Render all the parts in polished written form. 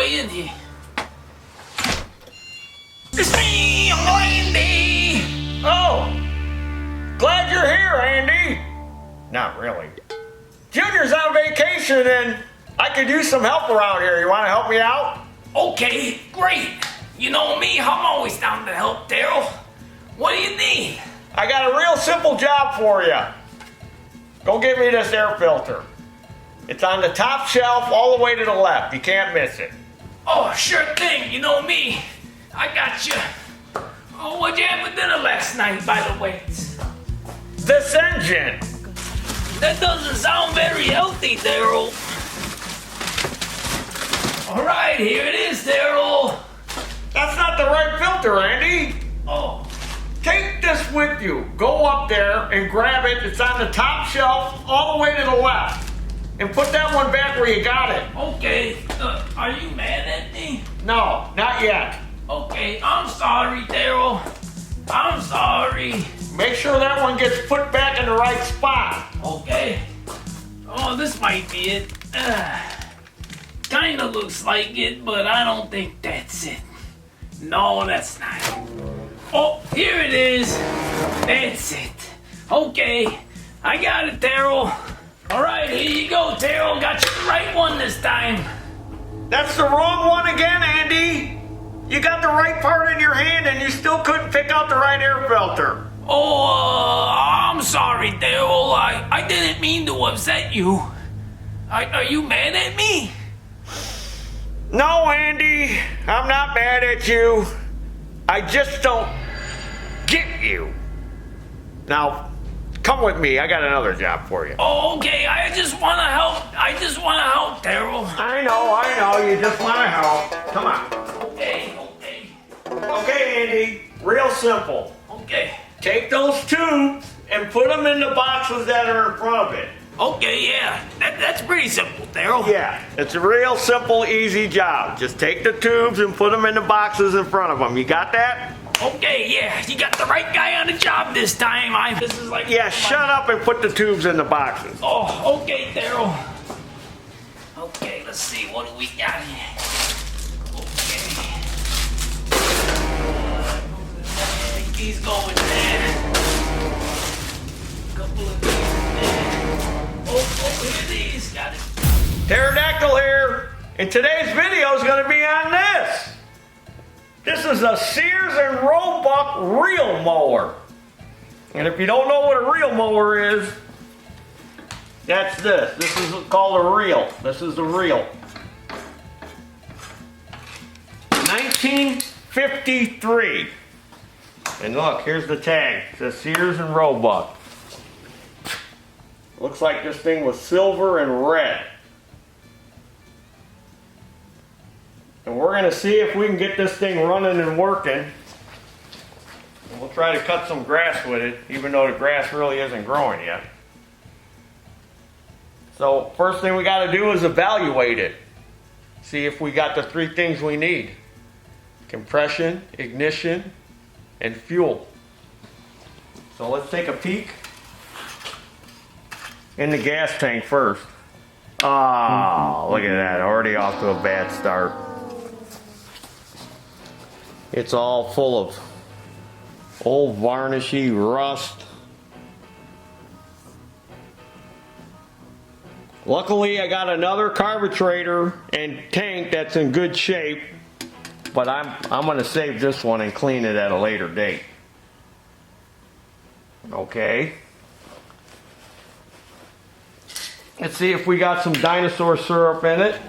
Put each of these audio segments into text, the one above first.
way in here. It's me, Andy! Oh! Glad you're here, Andy! Not really. Junior's on vacation and I could use some help around here. You want to help me out? Okay, great. You know me, I'm always down to help, Taryl. What do you need? I got a real simple job for you. Go get me this air filter. It's on the top shelf all the way to the left. You can't miss it. Oh, sure thing. You know me. I got you. Oh, what'd you have for dinner last night, by the way? This engine. That doesn't sound very healthy, Taryl. All right, here it is, Taryl. That's not the right filter, Andy. Oh. Take this with you. Go up there and grab it. It's on the top shelf all the way to the left. And put that one back where you got it. Okay. Are you mad at me? No, not yet. Okay, I'm sorry, Taryl. I'm sorry. Make sure that one gets put back in the right spot. Okay. Oh, this might be it. Kinda looks like it, but I don't think that's it. No, that's not it. Oh, here it is. That's it. Okay, I got it, Taryl. All right, here you go, Taryl. Got you the right one this time. That's the wrong one again, Andy. You got the right part in your hand and you still couldn't pick out the right air filter. Oh, I'm sorry, Taryl. I didn't mean to upset you. Are you mad at me? No, Andy, I'm not mad at you. I just don't get you. Now, come with me. I got another job for you. Oh, okay. I just want to help. I just want to help, Taryl. I know. You just want to help. Come on. Okay. Okay, Andy. Real simple. Okay. Take those tubes and put them in the boxes that are in front of it. Okay, yeah. That's pretty simple, Taryl. Yeah, it's a real simple, easy job. Just take the tubes and put them in the boxes in front of them. You got that? Okay, yeah. You got the right guy on the job this time. This is like... Yeah, shut up and put the tubes in the boxes. Oh, okay, Taryl. Okay, let's see. What do we got here? Okay. He's going there. Couple of these there. Oh, here these. Got it. Pterodactyl here. And today's video is going to be on this. This is a Sears and Roebuck reel mower. And if you don't know what a reel mower is, that's this. This is called a reel. This is the reel. 1953. And look, here's the tag. It says Sears and Roebuck. Looks like this thing was silver and red. And we're going to see if we can get this thing running and working. And we'll try to cut some grass with it, even though the grass really isn't growing yet. So first thing we got to do is evaluate it. See if we got the three things we need. Compression, ignition, and fuel. So let's take a peek in the gas tank first. Ah, look at that, already off to a bad start. It's all full of old varnishy rust. Luckily, I got another carburetor and tank that's in good shape, but I'm going to save this one and clean it at a later date. Okay. Let's see if we got some dinosaur syrup in it.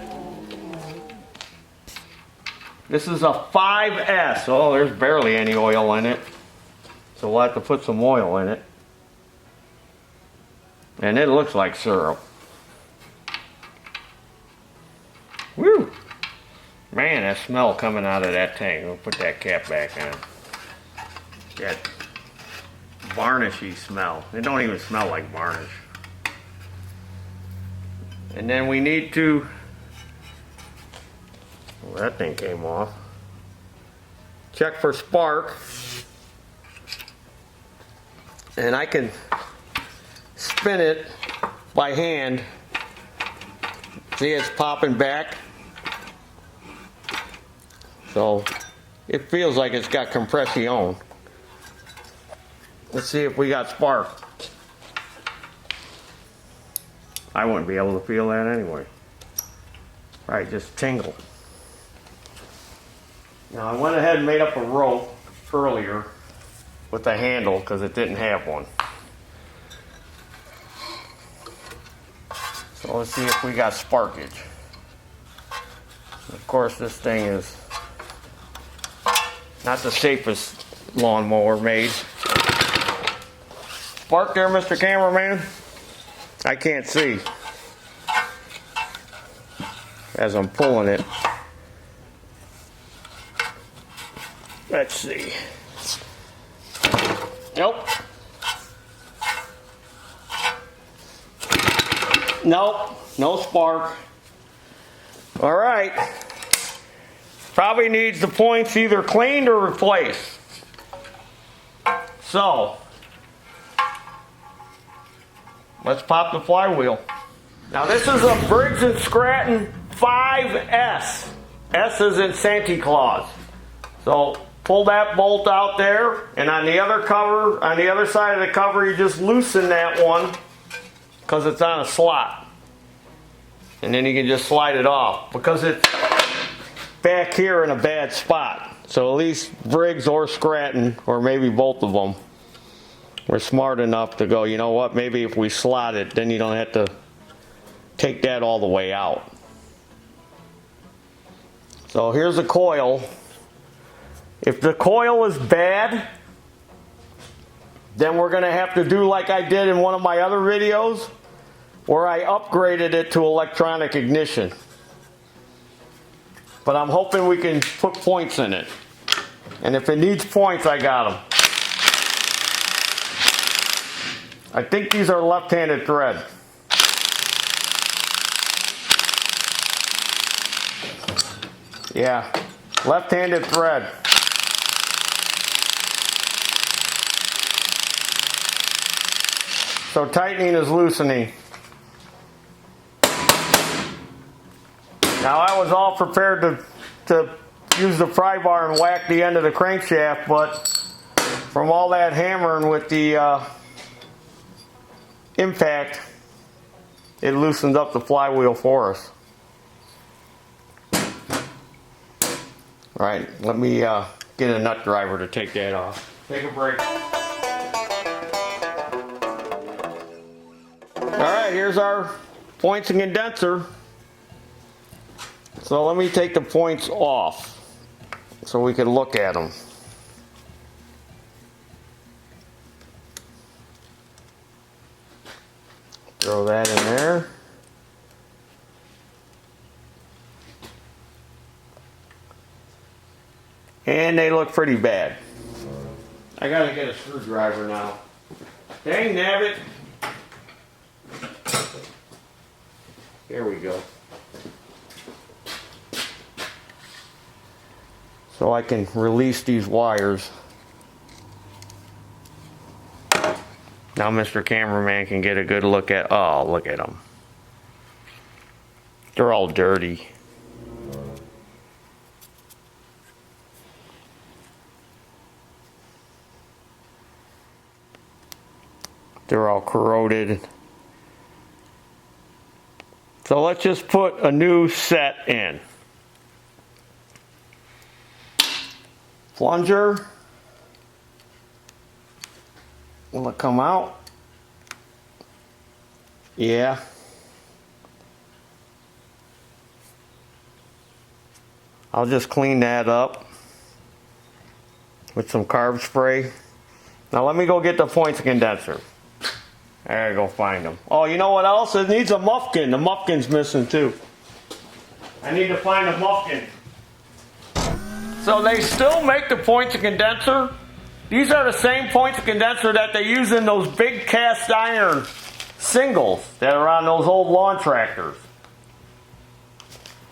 This is a 5S. Oh, there's barely any oil in it. So we'll have to put some oil in it. And it looks like syrup. Woo! Man, that smell coming out of that tank. We'll put that cap back on. That varnishy smell. It don't even smell like varnish. And then we need to... Well, that thing came off. Check for spark. And I can spin it by hand. See, it's popping back. So it feels like it's got compression. Let's see if we got spark. I wouldn't be able to feel that anyway. Right, just tingle. Now I went ahead and made up a rope earlier with a handle because it didn't have one. So let's see if we got sparkage. Of course, this thing is not the safest lawnmower made. Spark there, Mr. Cameraman? I can't see as I'm pulling it. Let's see. Nope. Nope. No spark. All right. Probably needs the points either cleaned or replaced. So, let's pop the flywheel. Now this is a Briggs & Stratton 5S. S is in Santa Claus. So pull that bolt out there, and on the other cover, on the other side of the cover, you just loosen that one because it's on a slot. And then you can just slide it off because it's back here in a bad spot. So at least Briggs or Stratton, or maybe both of them, were smart enough to go, you know what, maybe if we slot it, then you don't have to take that all the way out. So here's the coil. If the coil is bad, then we're going to have to do like I did in one of my other videos, where I upgraded it to electronic ignition. But I'm hoping we can put points in it. And if it needs points, I got them. I think these are left-handed thread. Yeah, left-handed thread. So tightening is loosening. Now I was all prepared to use the pry bar and whack the end of the crankshaft, but from all that hammering with the impact, it loosened up the flywheel for us. Right, let me get a nut driver to take that off. Take a break. Alright, here's our points and condenser. So let me take the points off so we can look at them. Throw that in there. And they look pretty bad. I gotta get a screwdriver now. Dang nabbit. Here we go. So I can release these wires. Now Mr. Cameraman can get a good look at, oh, look at them. They're all dirty. They're all corroded. So let's just put a new set in. Plunger. Will it come out? Yeah. I'll just clean that up with some carb spray. Now let me go get the points condenser. I gotta go find them. Oh, you know what else? It needs a muffin. The muffin's missing too. I need to find a muffin. So they still make the points of condenser. These are the same points of condenser that they use in those big cast iron singles that are on those old lawn tractors.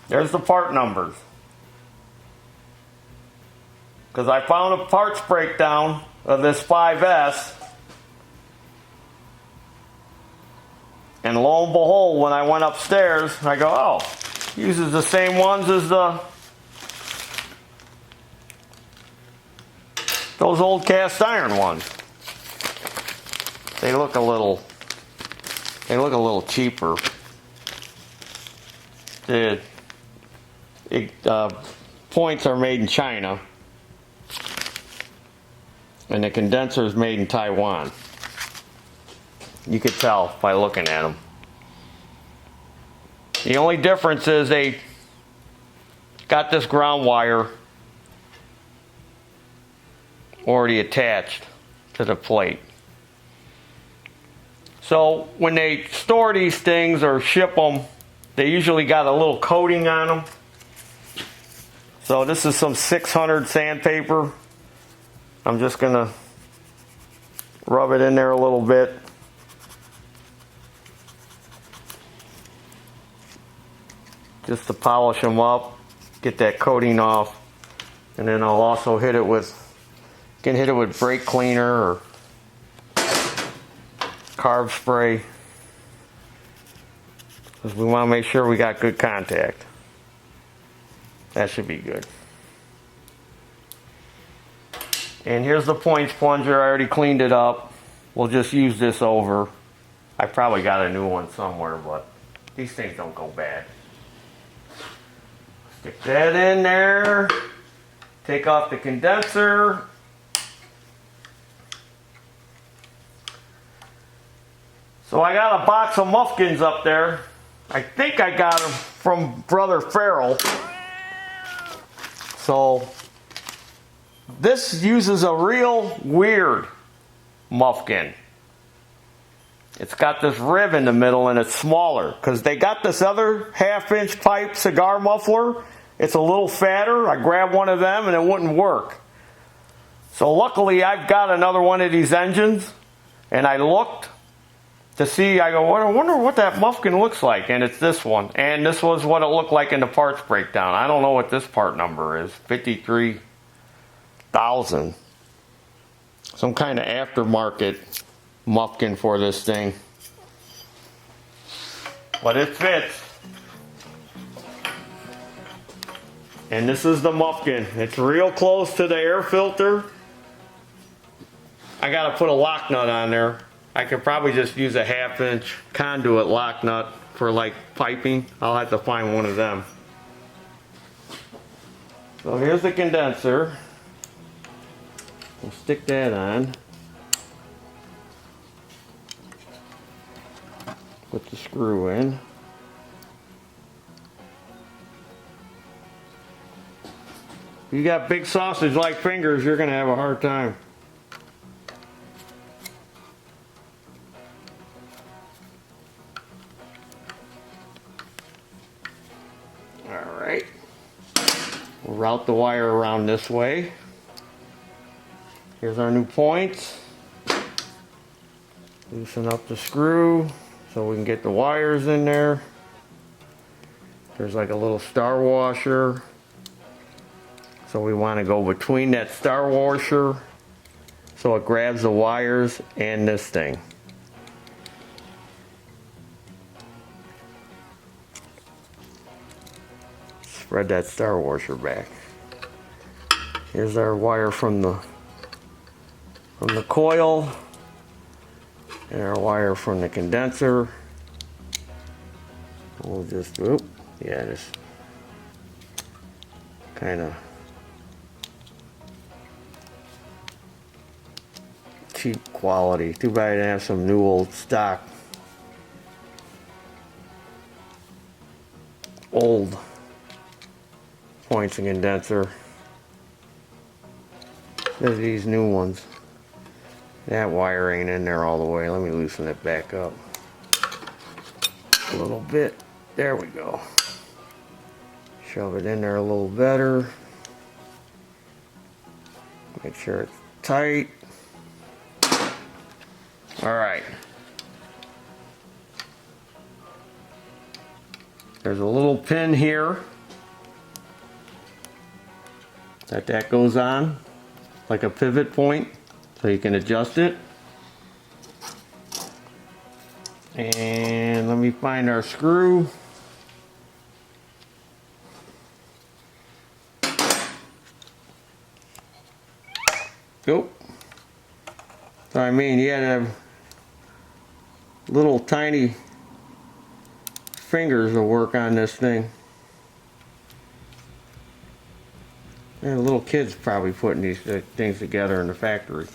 There's the part numbers. Because I found a parts breakdown of this 5S. And lo and behold, when I went upstairs, I go, oh, uses the same ones as the those old cast iron ones. They look a little cheaper. The points are made in China, and the condenser is made in Taiwan. You could tell by looking at them. The only difference is they got this ground wire already attached to the plate. So when they store these things or ship them, they usually got a little coating on them. So this is some 600 sandpaper. I'm just gonna rub it in there a little bit. Just to polish them up, get that coating off. And then I'll also hit it with, brake cleaner or carb spray. Because we want to make sure we got good contact. That should be good. And here's the points plunger. I already cleaned it up. We'll just use this over. I probably got a new one somewhere, but these things don't go bad. Stick that in there. Take off the condenser. So I got a box of Muffins up there. I think I got them from Brother Farrell. So this uses a real weird Muffin. It's got this rib in the middle and it's smaller because they got this other 1/2-inch pipe cigar muffler. It's a little fatter. I grabbed one of them and it wouldn't work. So luckily I've got another one of these engines, and I looked to see, I go, I wonder what that Muffin looks like, and it's this one. And this was what it looked like in the parts breakdown. I don't know what this part number is, 53,000. Some kind of aftermarket Muffin for this thing. But it fits. And this is the Muffin. It's real close to the air filter. I gotta put a lock nut on there. I could probably just use a 1/2-inch conduit lock nut for like piping. I'll have to find one of them. So here's the condenser. We'll stick that on. Put the screw in. If you got big sausage-like fingers, you're going to have a hard time. Alright. We'll route the wire around this way. Here's our new points. Loosen up the screw so we can get the wires in there. There's like a little star washer. So we want to go between that star washer so it grabs the wires and this thing. Spread that star washer back. Here's our wire from the coil, and our wire from the condenser. We'll just, this kind of cheap quality. Too bad I didn't have some new old stock. Old points and condenser. There's these new ones. That wire ain't in there all the way. Let me loosen it back up a little bit. There we go. Shove it in there a little better. Make sure it's tight. Alright. There's a little pin here that goes on like a pivot point so you can adjust it. And let me find our screw. Nope. So I mean, you had to have little tiny fingers to work on this thing. And little kids probably putting these things together in the factory,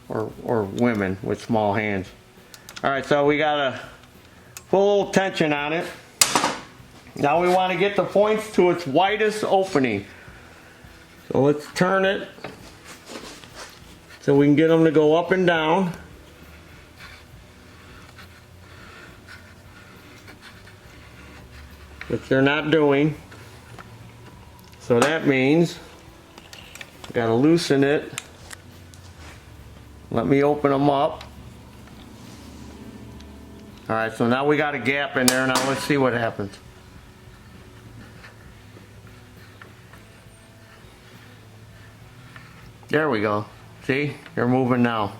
or women with small hands. All right, so we gotta put a little tension on it. Now we want to get the points to its widest opening. So let's turn it so we can get them to go up and down. Which they're not doing. So that means got to loosen it. Let me open them up. Alright, so now we got a gap in there. Now let's see what happens. There we go. See? They're moving now.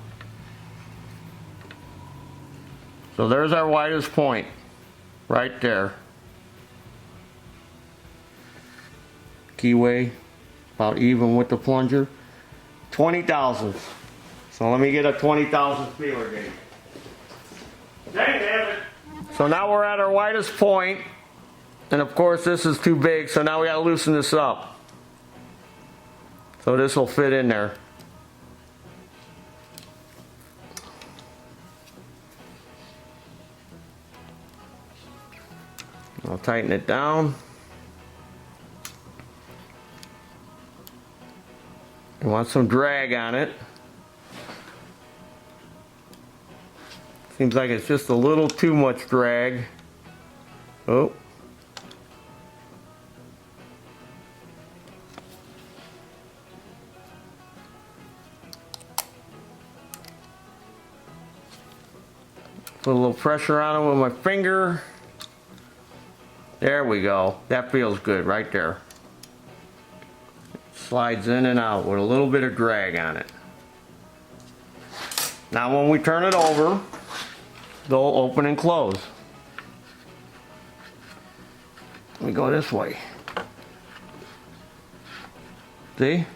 So there's our widest point. Right there. Keyway. About even with the plunger. 20 thousandths. So let me get a 20 thousandths feeler gauge. Dang it. So now we're at our widest point. And of course this is too big, so now we gotta loosen this up. So this will fit in there. I'll tighten it down. You want some drag on it. Seems like it's just a little too much drag. Oh. Put a little pressure on it with my finger. There we go. That feels good right there. Slides in and out with a little bit of drag on it. Now when we turn it over, they'll open and close. We go this way. See?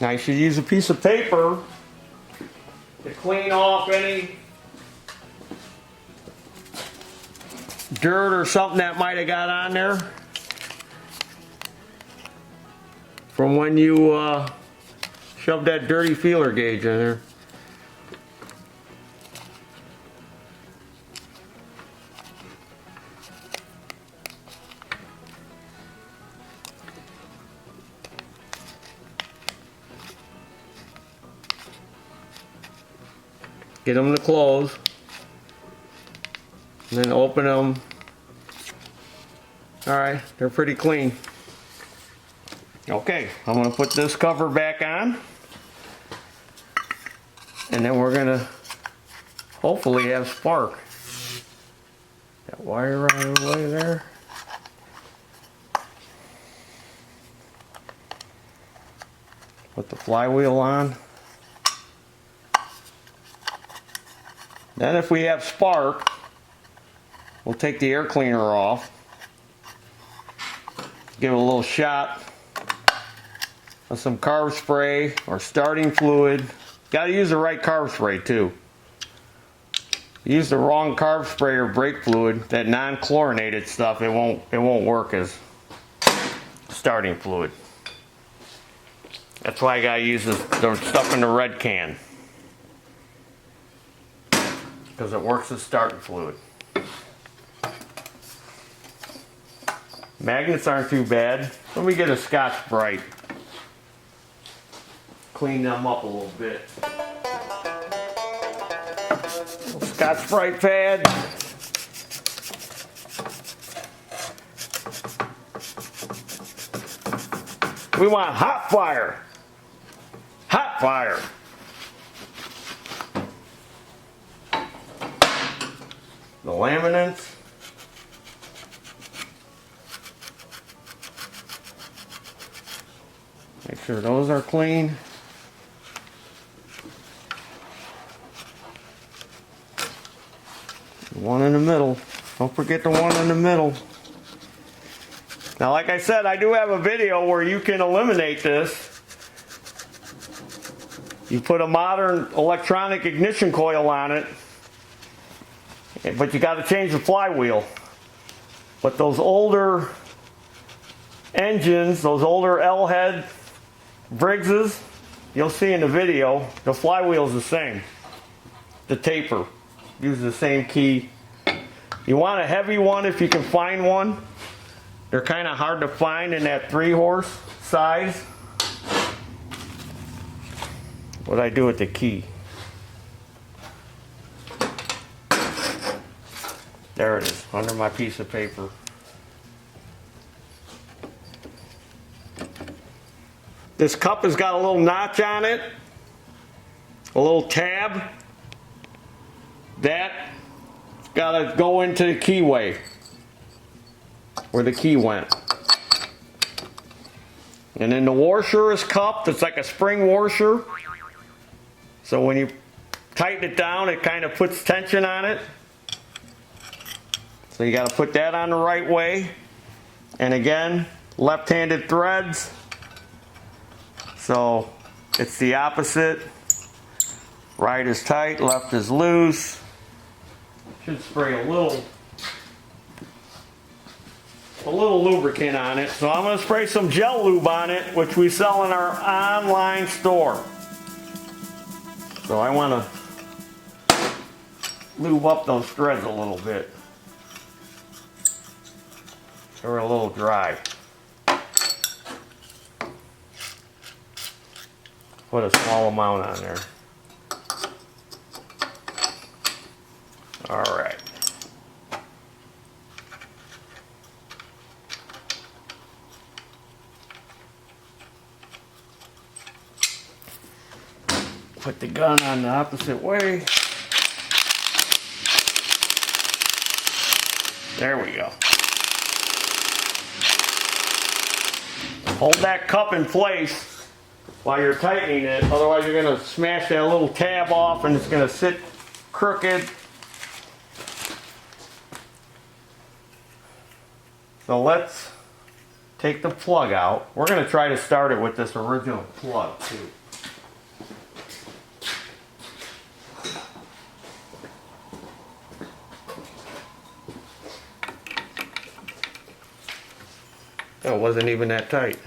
Now you should use a piece of paper to clean off any dirt or something that might have got on there from when you shoved that dirty feeler gauge in there. Get them to close. And then open them. Alright, they're pretty clean. Okay, I'm going to put this cover back on. And then we're going to hopefully have spark. That wire right away there. Put the flywheel on. Then if we have spark, we'll take the air cleaner off. Give it a little shot of some carb spray or starting fluid. Got to use the right carb spray too. Use the wrong carb spray or brake fluid, that non-chlorinated stuff, it won't work as starting fluid. That's why I gotta use the stuff in the red can, because it works as starting fluid. Magnets aren't too bad. Let me get a Scotch-Brite. Clean them up a little bit. Scotch-Brite pad. We want hot fire. Hot fire. The laminates. Make sure those are clean. One in the middle. Don't forget the one in the middle. Now, like I said, I do have a video where you can eliminate this. You put a modern electronic ignition coil on it, but you got to change the flywheel. But those older engines, those older L-head Briggses, you'll see in the video, the flywheel's the same. The taper uses the same key. You want a heavy one if you can find one. They're kind of hard to find in that 3-horse size. What I do with the key. There it is, under my piece of paper. This cup has got a little notch on it, a little tab. That's got to go into the keyway, where the key went. And then the washer is cupped. It's like a spring washer. So when you tighten it down, it kind of puts tension on it. So you got to put that on the right way. And again, left-handed threads. So it's the opposite. Right is tight, left is loose. Should spray a little lubricant on it. So I'm going to spray some gel lube on it, which we sell in our online store. So I want to lube up those threads a little bit. They're a little dry. Put a small amount on there. All right. Put the gun on the opposite way. There we go. Hold that cup in place while you're tightening it, otherwise you're going to smash that little tab off and it's going to sit crooked. So let's take the plug out. We're going to try to start it with this original plug too. It wasn't even that tight.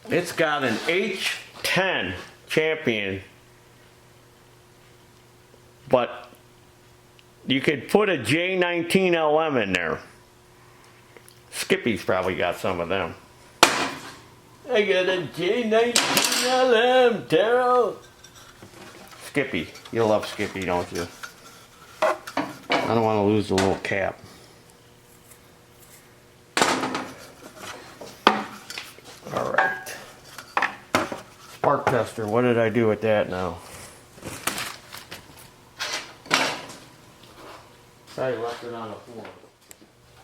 It's got an H10 Champion, but you could put a J19LM in there. Skippy's probably got some of them. I got a J19LM, Taryl. Skippy. You love Skippy, don't you? I don't want to lose the little cap. Alright. Spark tester, what did I do with that now? I left it on the floor.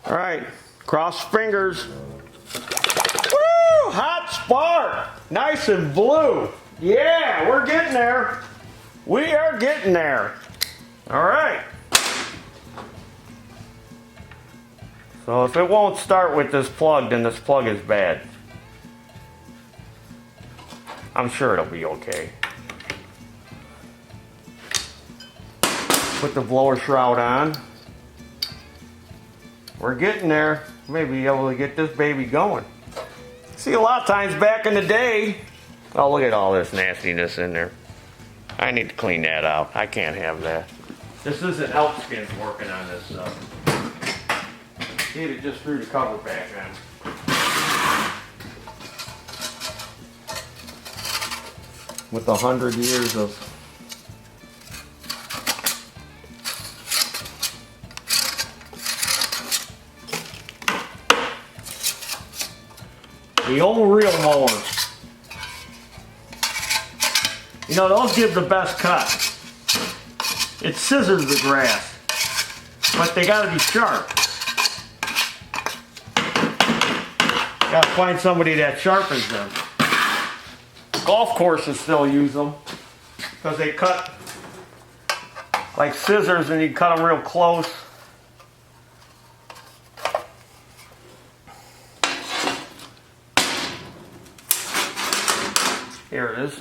Alright, cross fingers. Woo! Hot spark! Nice and blue. Yeah, we're getting there. We are getting there. Alright. So if it won't start with this plug, then this plug is bad. I'm sure it'll be okay. Put the blower shroud on. We're getting there. Maybe be able to get this baby going. See, a lot of times back in the day, oh, look at all this nastiness in there. I need to clean that out. I can't have that. This isn't elk skins working on this stuff. It just threw the cover back on. With 100 years of the old reel mowers. You know, those give the best cut. It scissors the grass, but they gotta be sharp. Gotta find somebody that sharpens them. Golf courses still use them because they cut like scissors and you cut them real close. Here it is.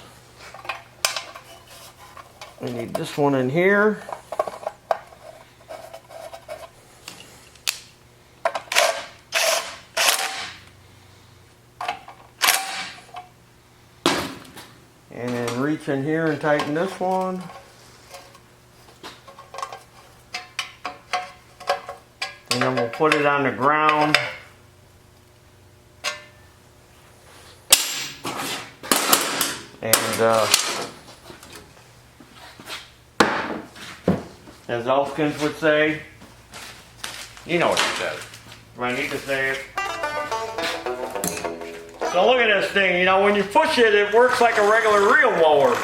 We need this one in here. And then reach in here and tighten this one. And then we'll put it on the ground. And as Elskins would say, you know what he says. Do I need to say it? So look at this thing, you know, when you push it, it works like a regular reel mower.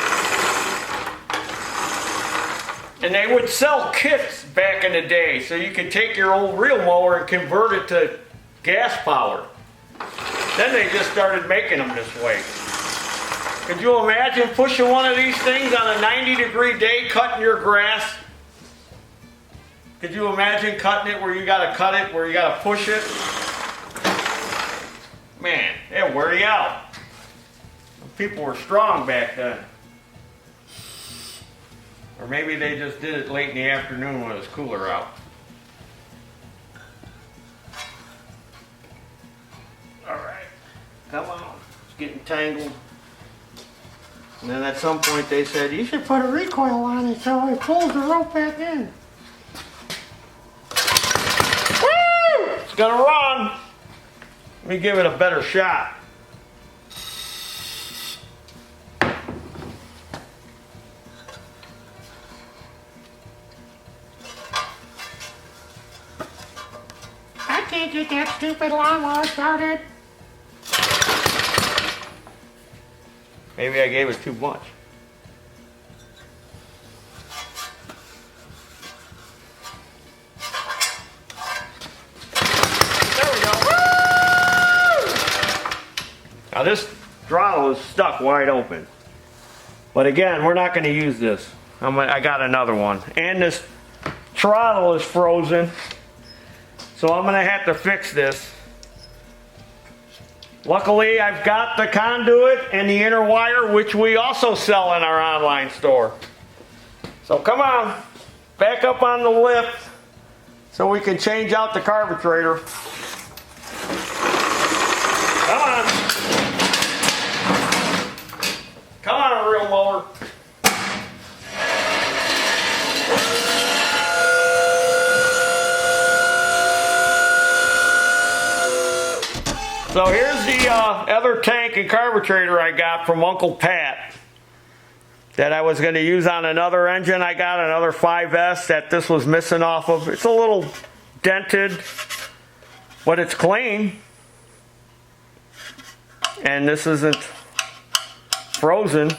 And they would sell kits back in the day, so you could take your old reel mower and convert it to gas power. Then they just started making them this way. Could you imagine pushing one of these things on a 90-degree day, cutting your grass? Could you imagine cutting it where you gotta cut it, where you gotta push it? Man, it'll wear you out. People were strong back then. Or maybe they just did it late in the afternoon when it was cooler out. Alright, come on, it's getting tangled. And then at some point they said, you should put a recoil on it so it pulls the rope back in. Woo! It's gonna run. Let me give it a better shot. I can't get that stupid lawnmower started. Maybe I gave it too much. There we go. Woo! Now this throttle is stuck wide open. But again, we're not going to use this. I got another one. And this throttle is frozen. So I'm going to have to fix this. Luckily, I've got the conduit and the inner wire, which we also sell in our online store. So come on, back up on the lift so we can change out the carburetor. Come on. Come on, reel mower. So here's the other tank and carburetor I got from Uncle Pat that I was going to use on another engine. I got another 5S that this was missing off of. It's a little dented, but it's clean. And this isn't frozen.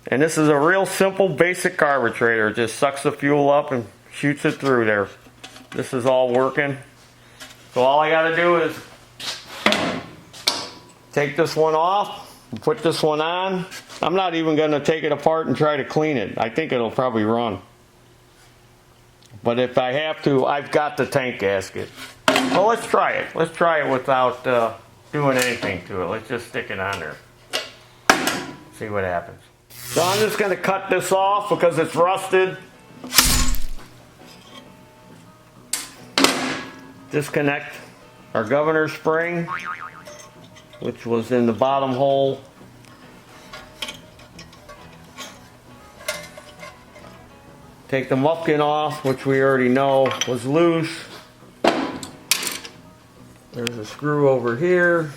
And this is a real simple basic carburetor. It just sucks the fuel up and shoots it through there. This is all working. So all I got to do is take this one off and put this one on. I'm not even going to take it apart and try to clean it. I think it'll probably run. But if I have to, I've got the tank gasket. Well, let's try it. Let's try it without doing anything to it. Let's just stick it on there. See what happens. So I'm just going to cut this off because it's rusted. Disconnect our governor spring, which was in the bottom hole. Take the muffin off, which we already know was loose. There's a screw over here,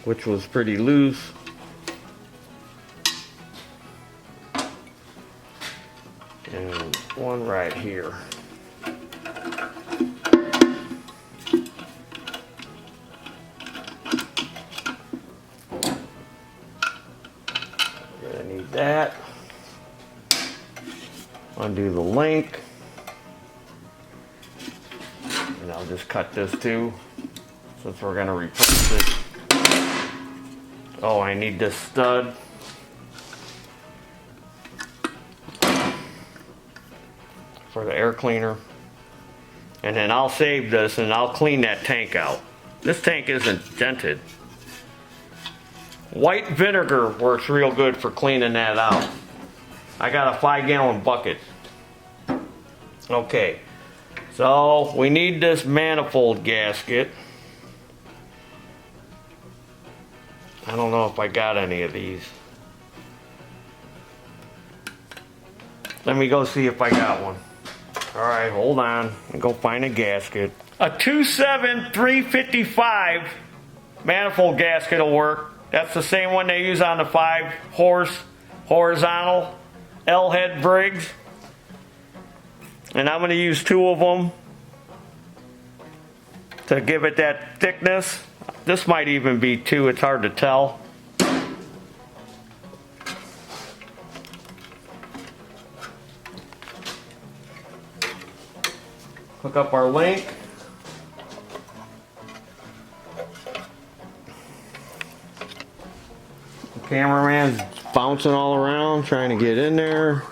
which was pretty loose. And one right here. That. Undo the link. And I'll just cut this too, since we're going to replace it. Oh, I need this stud. for the air cleaner. And then I'll save this and I'll clean that tank out. This tank isn't dented. White vinegar works real good for cleaning that out. I got a 5-gallon bucket. Okay, so we need this manifold gasket. I don't know if I got any of these. Let me go see if I got one. Alright, hold on. I'll go find a gasket. A 27355 manifold gasket will work. That's the same one they use on the 5-horse horizontal L-head Briggs. And I'm going to use 2 of them to give it that thickness. This might even be 2, it's hard to tell. Hook up our link. The cameraman's bouncing all around trying to get in there.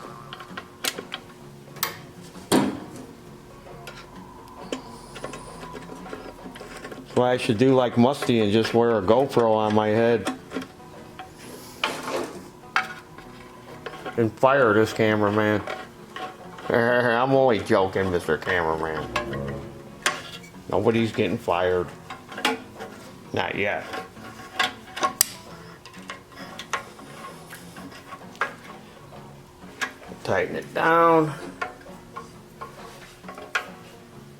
Well, I should do like Musty and just wear a GoPro on my head and fire this cameraman. I'm only joking, Mr. Cameraman. Nobody's getting fired. Not yet. Tighten it down.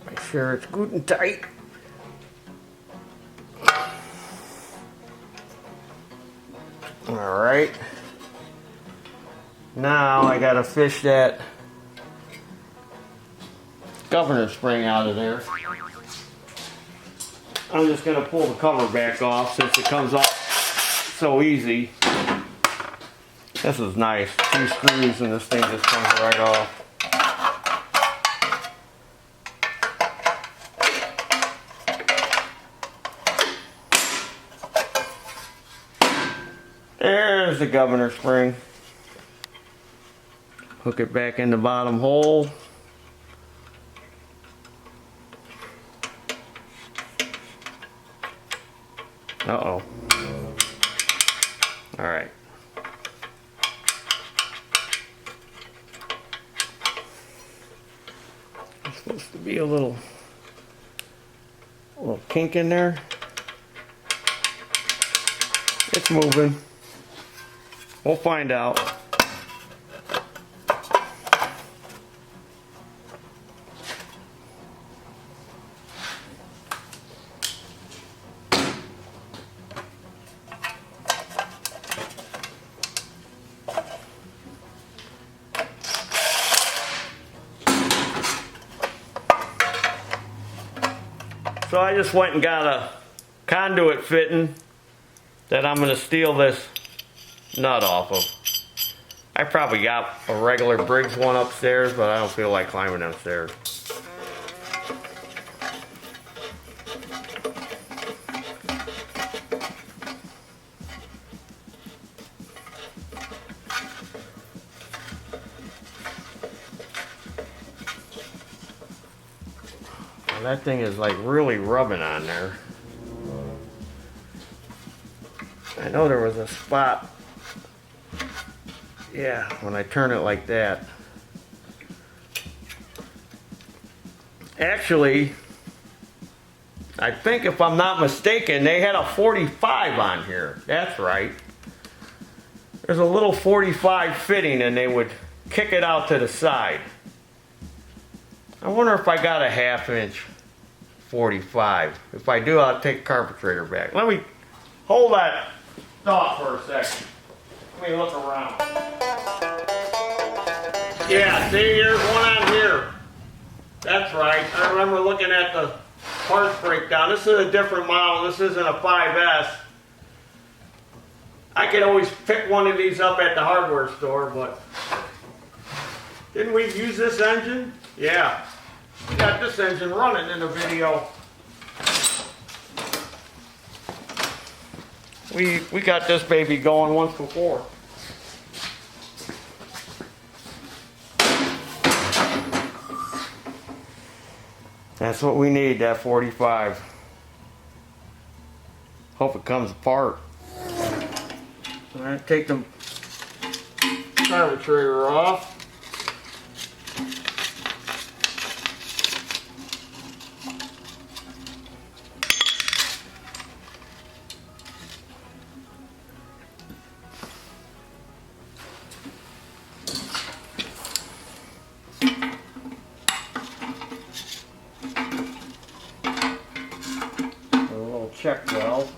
Make sure it's good and tight. Alright. Now I gotta fish that governor spring out of there. I'm just gonna pull the cover back off since it comes off so easy. This is nice. 2 screws and this thing just comes right off. There's the governor spring. Hook it back in the bottom hole. Uh-oh. Alright. There's supposed to be a little kink in there. It's moving. We'll find out. So I just went and got a conduit fitting that I'm going to steal this nut off of. I probably got a regular Briggs one upstairs, but I don't feel like climbing downstairs. Well, that thing is like really rubbing on there. I know there was a spot. Yeah, when I turn it like that. Actually, I think if I'm not mistaken, they had a 45 on here. That's right. There's a little 45 fitting and they would kick it out to the side. I wonder if I got a 1/2 inch 45. If I do, I'll take the carburetor back. Let me hold that thought for a second. Let me look around. Yeah, see, there's one on here. That's right. I remember looking at the parts breakdown. This is a different model. This isn't a 5S. I could always pick one of these up at the hardware store, but didn't we use this engine? Yeah. We got this engine running in the video. We got this baby going once before. That's what we need, that 45. Hope it comes apart. Alright, take the arbitrator off. Check valve.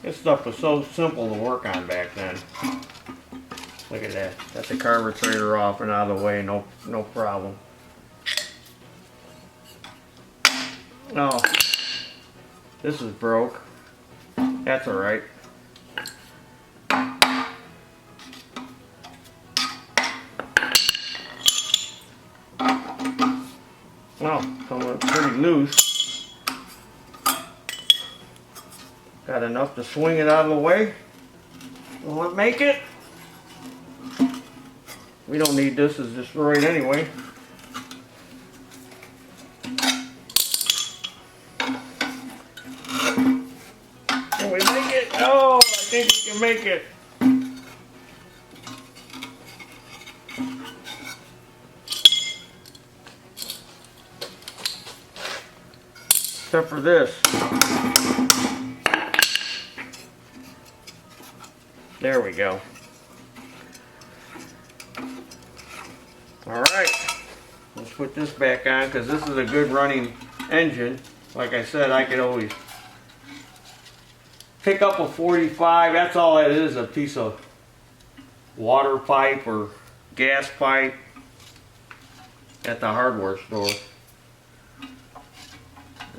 This stuff was so simple to work on back then. Look at that. That's the carburetor off and out of the way, no problem. Oh, this is broke. That's alright. Well, coming pretty loose. Got enough to swing it out of the way. Will it make it? We don't need this, it's destroyed anyway. Can we make it? Oh, I think we can make it. Except for this. There we go. Alright, let's put this back on because this is a good running engine. Like I said, I could always pick up a 45. That's all it is, a piece of water pipe or gas pipe at the hardware store.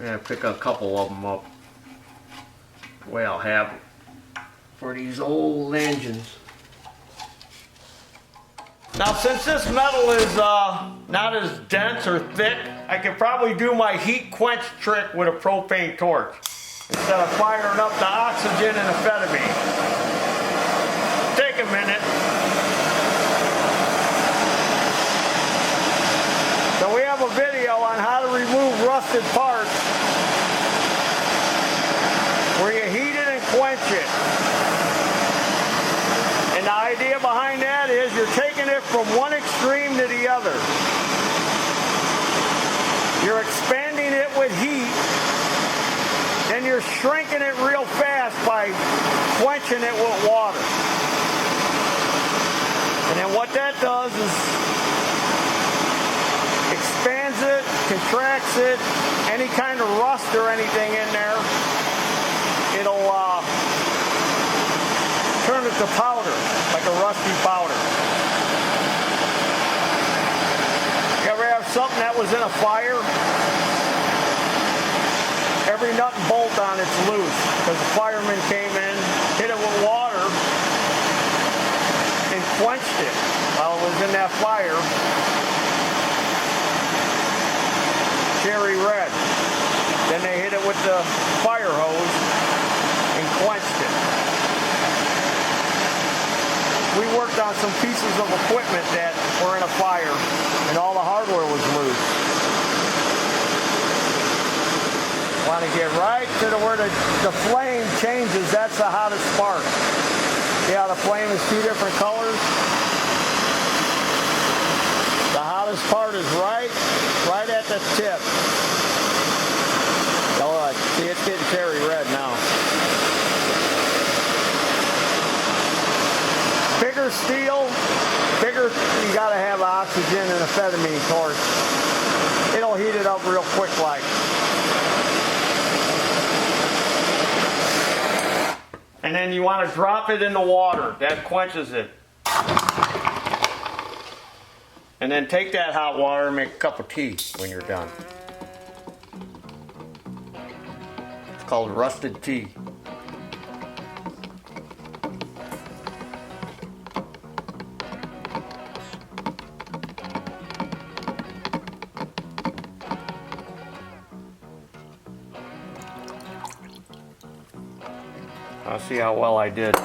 Yeah, pick a couple of them up. The way I'll have it for these old engines. Now, since this metal is not as dense or thick, I could probably do my heat quench trick with a propane torch instead of firing up the oxygen and amphetamine. Take a minute. So we have a video on how to remove rusted parts where you heat it and quench it. And the idea behind that is you're taking it from one extreme to the other. You're expanding it with heat, and you're shrinking it real fast by quenching it with water. And then what that does is expands it, contracts it, any kind of rust or anything in there, it'll turn it to powder, like a rusty powder. You ever have something that was in a fire? Every nut and bolt on it's loose because the fireman came in, hit it with water, and quenched it while it was in that fire. Cherry red. Then they hit it with the fire hose and quenched it. We worked on some pieces of equipment that were in a fire and all the hardware was loose. Want to get right to where the flame changes, that's the hottest part. See how the flame is two different colors? The hottest part is right at the tip. Oh, see, it's getting cherry red now. Bigger steel, you gotta have oxygen and a amphetamine torch. It'll heat it up real quick like. And then you want to drop it in the water. That quenches it. And then take that hot water and make a cup of tea when you're done. It's called rusted tea. I'll see how well I did.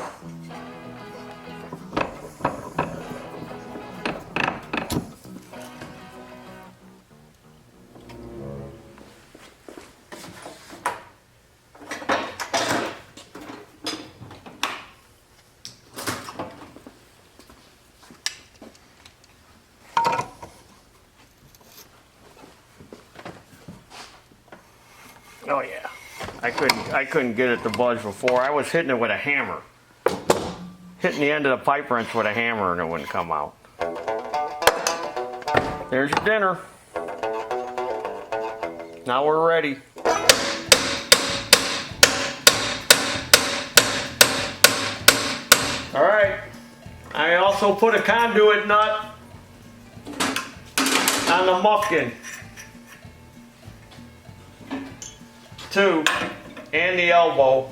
Oh yeah, I couldn't get it to budge before. I was hitting it with a hammer. Hitting the end of the pipe wrench with a hammer and it wouldn't come out. There's your dinner. Now we're ready. Alright, I also put a conduit nut on the Muffin. Too, and the elbow.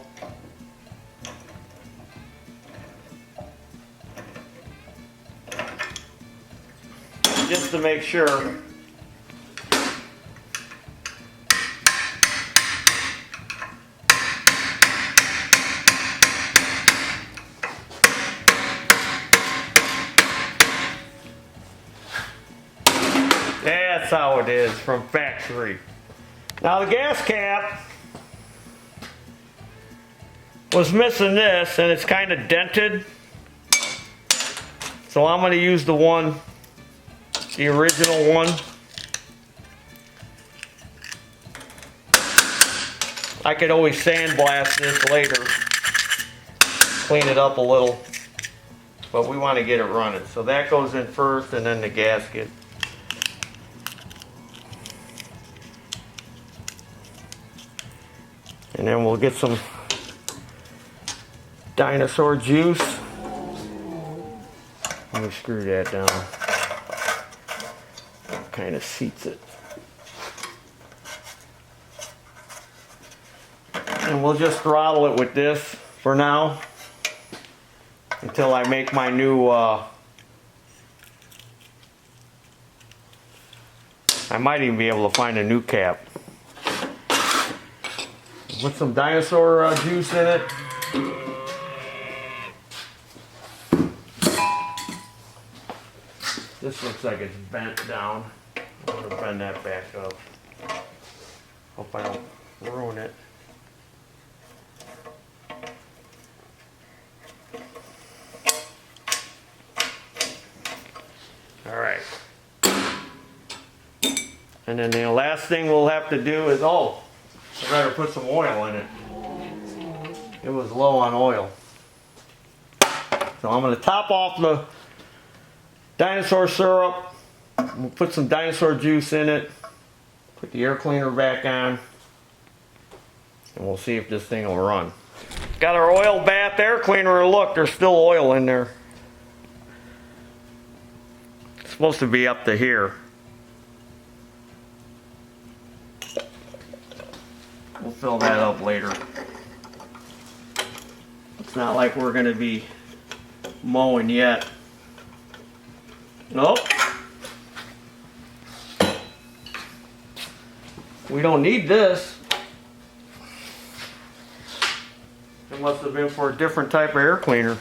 Just to make sure. That's how it is from factory. Now the gas cap was missing this and it's kind of dented. So I'm going to use the original one. I could always sandblast this later, clean it up a little, but we want to get it running. So that goes in first and then the gasket. And then we'll get some dinosaur juice. Let me screw that down. Kind of seats it. And we'll just throttle it with this for now until I make my new I might even be able to find a new cap. Put some dinosaur juice in it. This looks like it's bent down. I'm going to bend that back up. Hope I don't ruin it. Alright. And then the last thing we'll have to do is, I better put some oil in it. It was low on oil. So I'm going to top off the dinosaur syrup. We'll put some dinosaur juice in it. Put the air cleaner back on. And we'll see if this thing will run. Got our oil bath air cleaner. Look, there's still oil in there. It's supposed to be up to here. We'll fill that up later. It's not like we're going to be mowing yet. Nope. We don't need this. It must have been for a different type of air cleaner.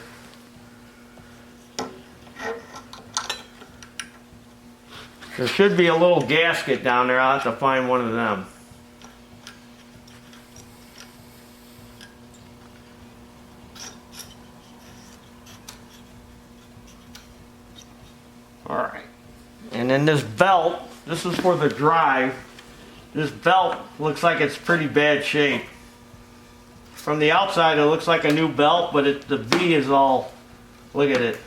There should be a little gasket down there. I'll have to find one of them. Alright, and then this belt, this is for the drive. This belt looks like it's pretty bad shape. From the outside it looks like a new belt, but the V is all, look at it.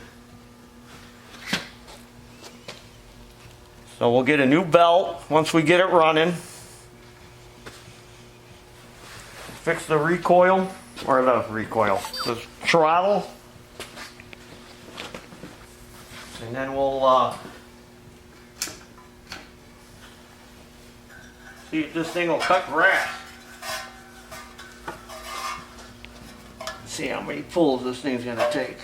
So we'll get a new belt once we get it running. Fix the recoil, the throttle. And then we'll see if this thing will cut grass. See how many pulls this thing's gonna take.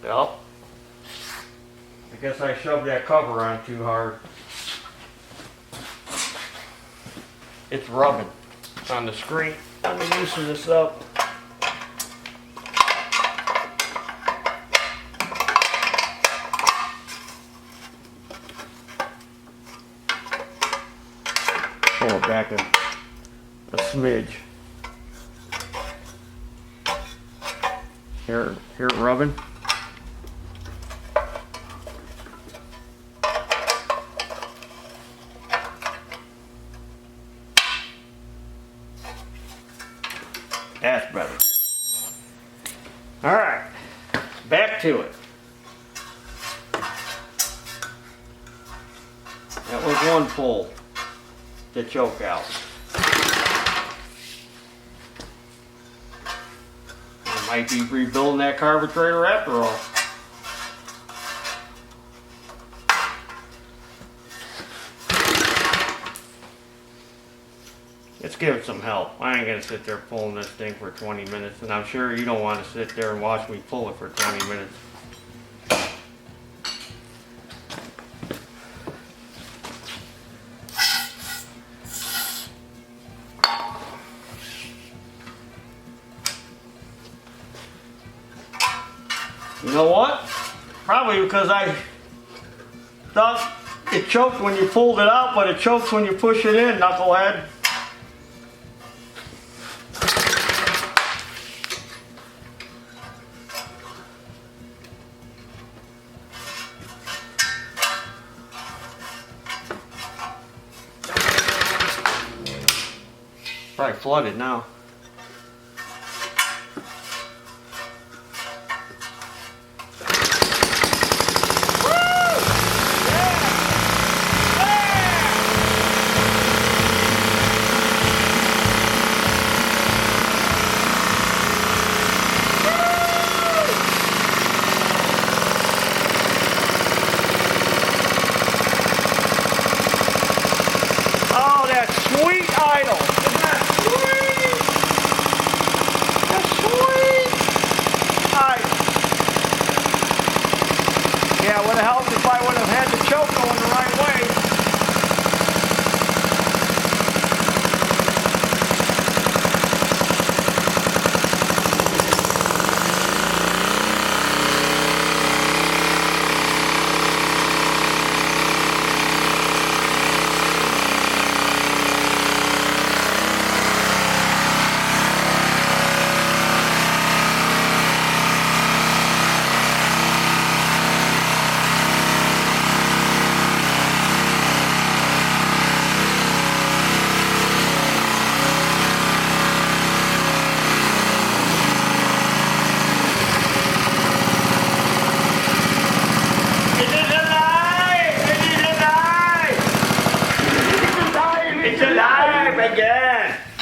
Yep. I guess I shoved that cover on too hard. It's rubbing on the screen. Let me loosen this up. Pull it back a smidge. Here it rubbing. That's better. All right, back to it. That was one pull to choke out. I might be rebuilding that carburetor after all. Let's give it some help. I ain't gonna sit there pulling this thing for 20 minutes, and I'm sure you don't want to sit there and watch me pull it for 20 minutes. You know what? Probably because I thought it choked when you pulled it out, but it chokes when you push it in, knucklehead. Probably flooded now. Yeah, would have helped if I would have had the choke going the right way.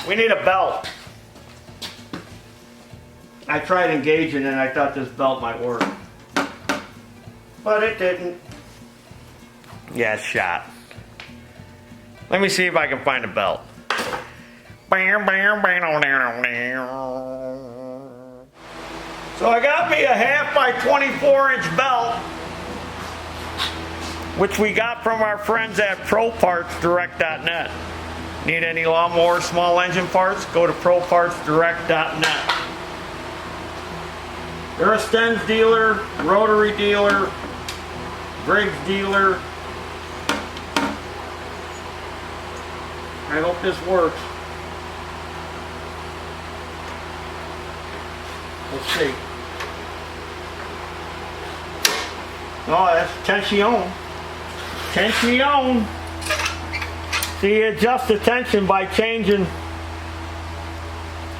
We need a belt. I tried engaging and I thought this belt might work. But it didn't. Yeah, it's shot. Let me see if I can find a belt. So I got me a 1/2 by 24-inch belt, which we got from our friends at ProPartsDirect.net. Need any lawnmower small engine parts? Go to ProPartsDirect.net. They're a Stens dealer, rotary dealer, Briggs dealer. I hope this works. Let's see. Oh, that's tension. Tension. So you adjust the tension by changing,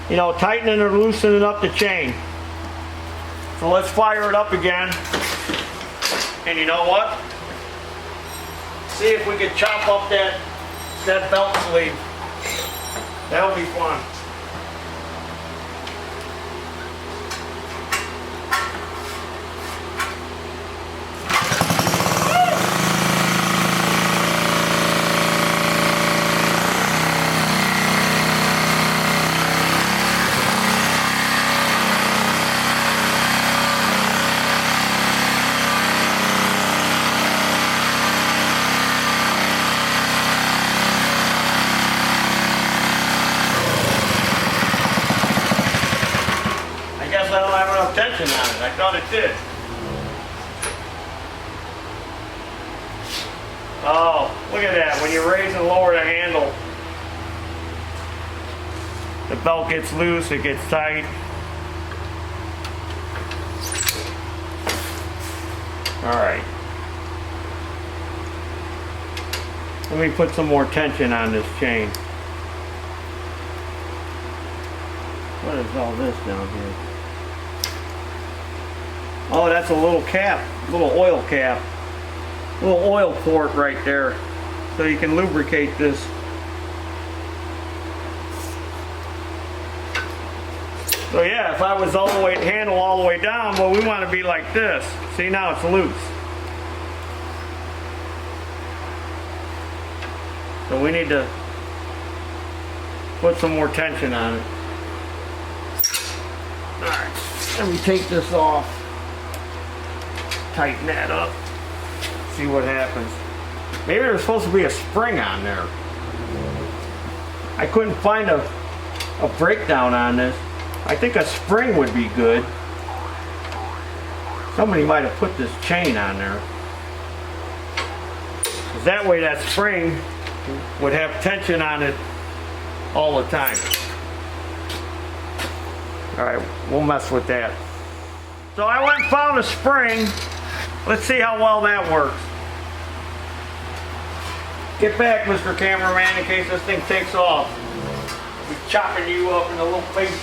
tightening or loosening up the chain. So let's fire it up again. And you know what? See if we can chop up that belt sleeve. That'll be fun. tension on it. I thought it did. Oh, look at that. When you raise and lower the handle, the belt gets loose, it gets tight. Alright. Let me put some more tension on this chain. What is all this down here? Oh, that's a little cap, little oil cap. Little oil port right there. So you can lubricate this. So yeah, if I was all the way, handle all the way down, well, we want to be like this. See, now it's loose. So we need to put some more tension on it. Alright, let me take this off. Tighten that up. See what happens. Maybe there's supposed to be a spring on there. I couldn't find a breakdown on this. I think a spring would be good. Somebody might have put this chain on there. 'Cause that way that spring would have tension on it all the time. Alright, we'll mess with that. So I went and found a spring. Let's see how well that works. Get back, Mr. Cameraman, in case this thing takes off. We're chopping you up into little pieces.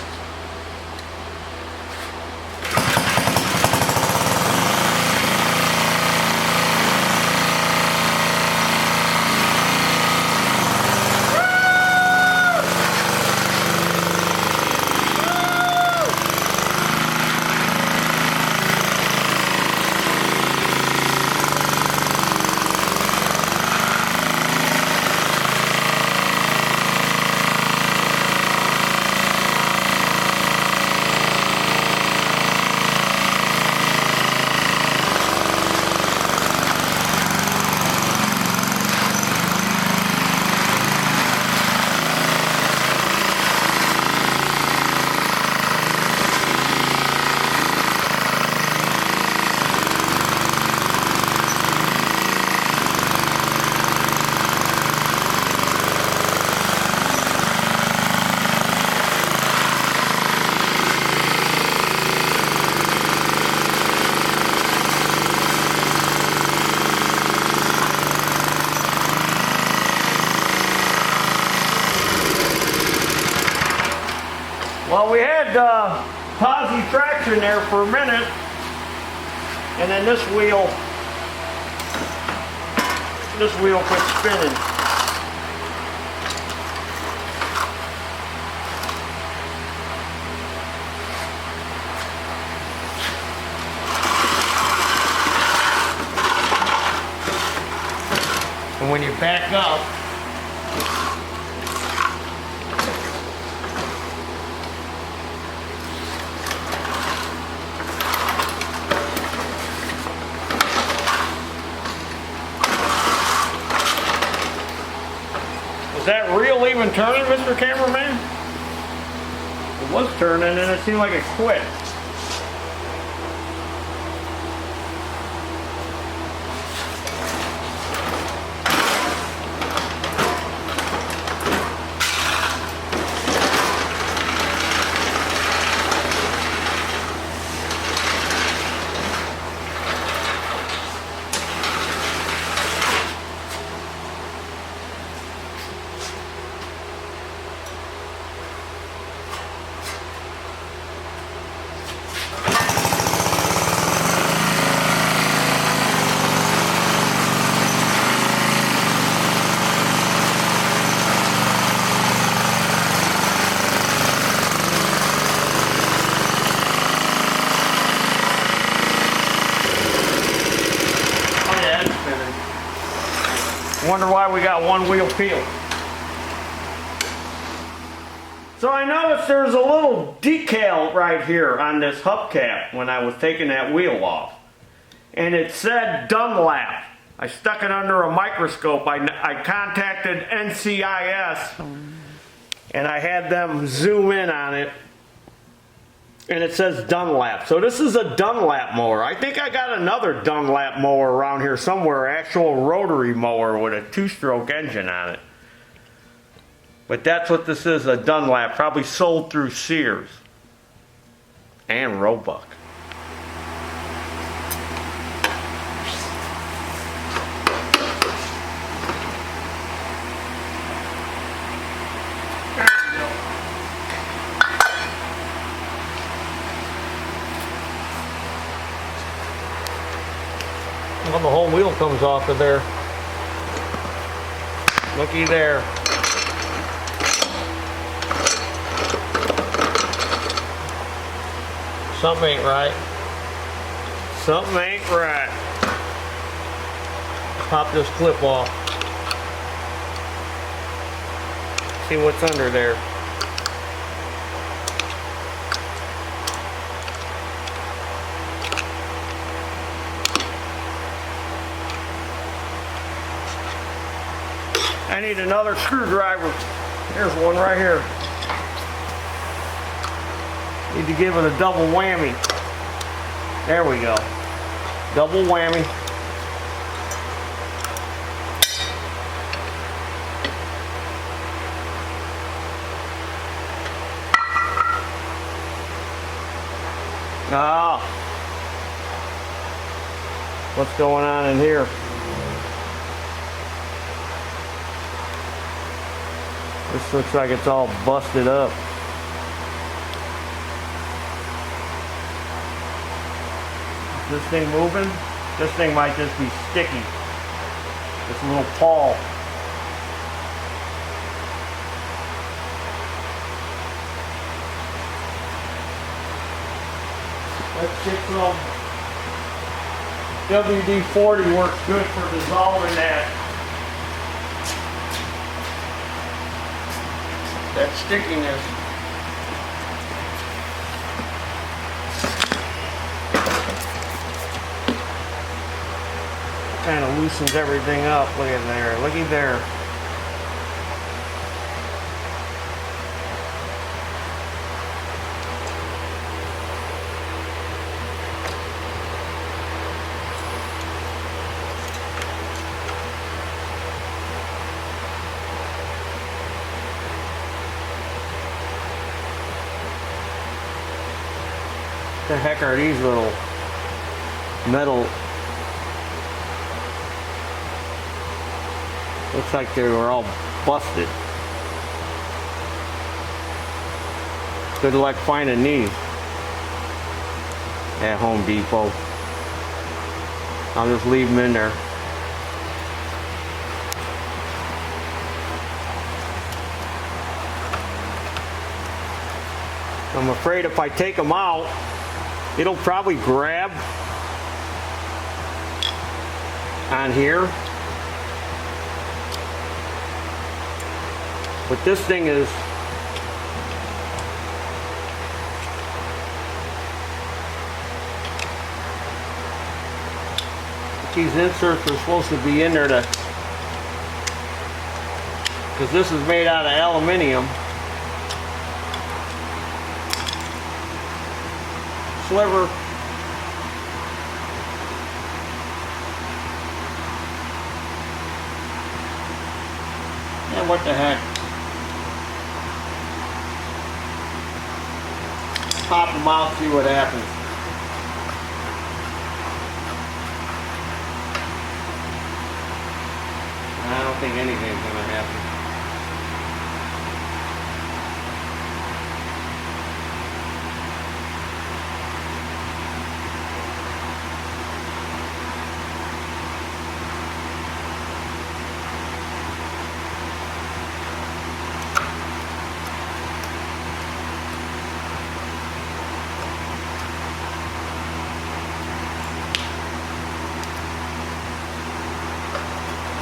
Well, we had posi traction there for a minute, and then this wheel quit spinning. And when you back up, is that reel even turning, Mr. Cameraman? It was turning and it seemed like it quit. Wonder why we got one wheel peeled. So I noticed there's a little decal right here on this hubcap when I was taking that wheel off. And it said Dunlap. I stuck it under a microscope. I contacted NCIS and I had them zoom in on it. And it says Dunlap. So this is a Dunlap mower. I think I got another Dunlap mower around here somewhere. Actual rotary mower with a 2-stroke engine on it. But that's what this is, a Dunlap. Probably sold through Sears. And Roebuck. Well, the whole wheel comes off of there. Looky there. Something ain't right. Something ain't right. Pop this clip off. See what's under there. I need another screwdriver. Here's one right here. Need to give it a double whammy. There we go. Double whammy. Ah. What's going on in here? This looks like it's all busted up. Is this thing moving? This thing might just be sticky. This little pawl. Let's get some WD-40 works good for dissolving that stickiness. Kind of loosens everything up. Look at there. Looky there. What the heck are these little metal? Looks like they were all busted. Good luck finding these at Home Depot. I'll just leave them in there. I'm afraid if I take them out, it'll probably grab on here. But this thing is these inserts are supposed to be in there to, because this is made out of aluminium. Sliver. And what the heck? Pop them out, see what happens. I don't think anything's gonna happen.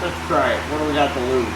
Let's try it. What do we got to lose?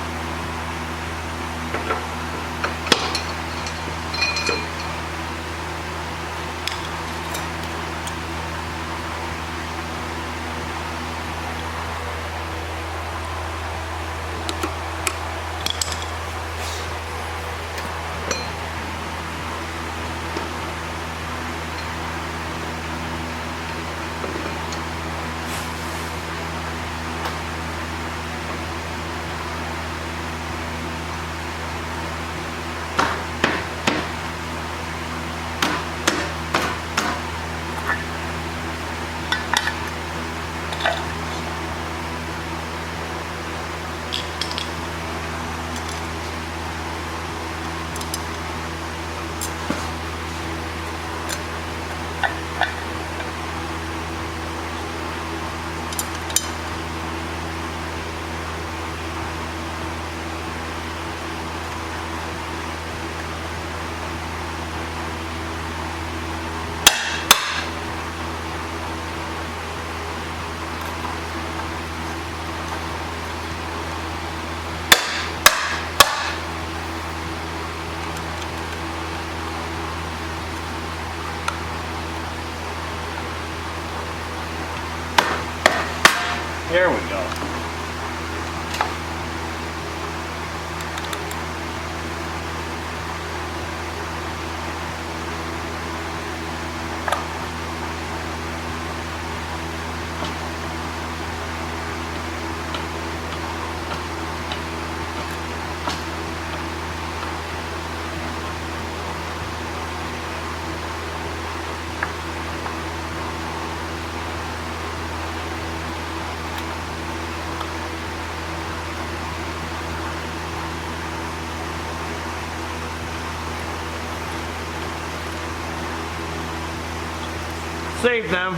There we go. Save them.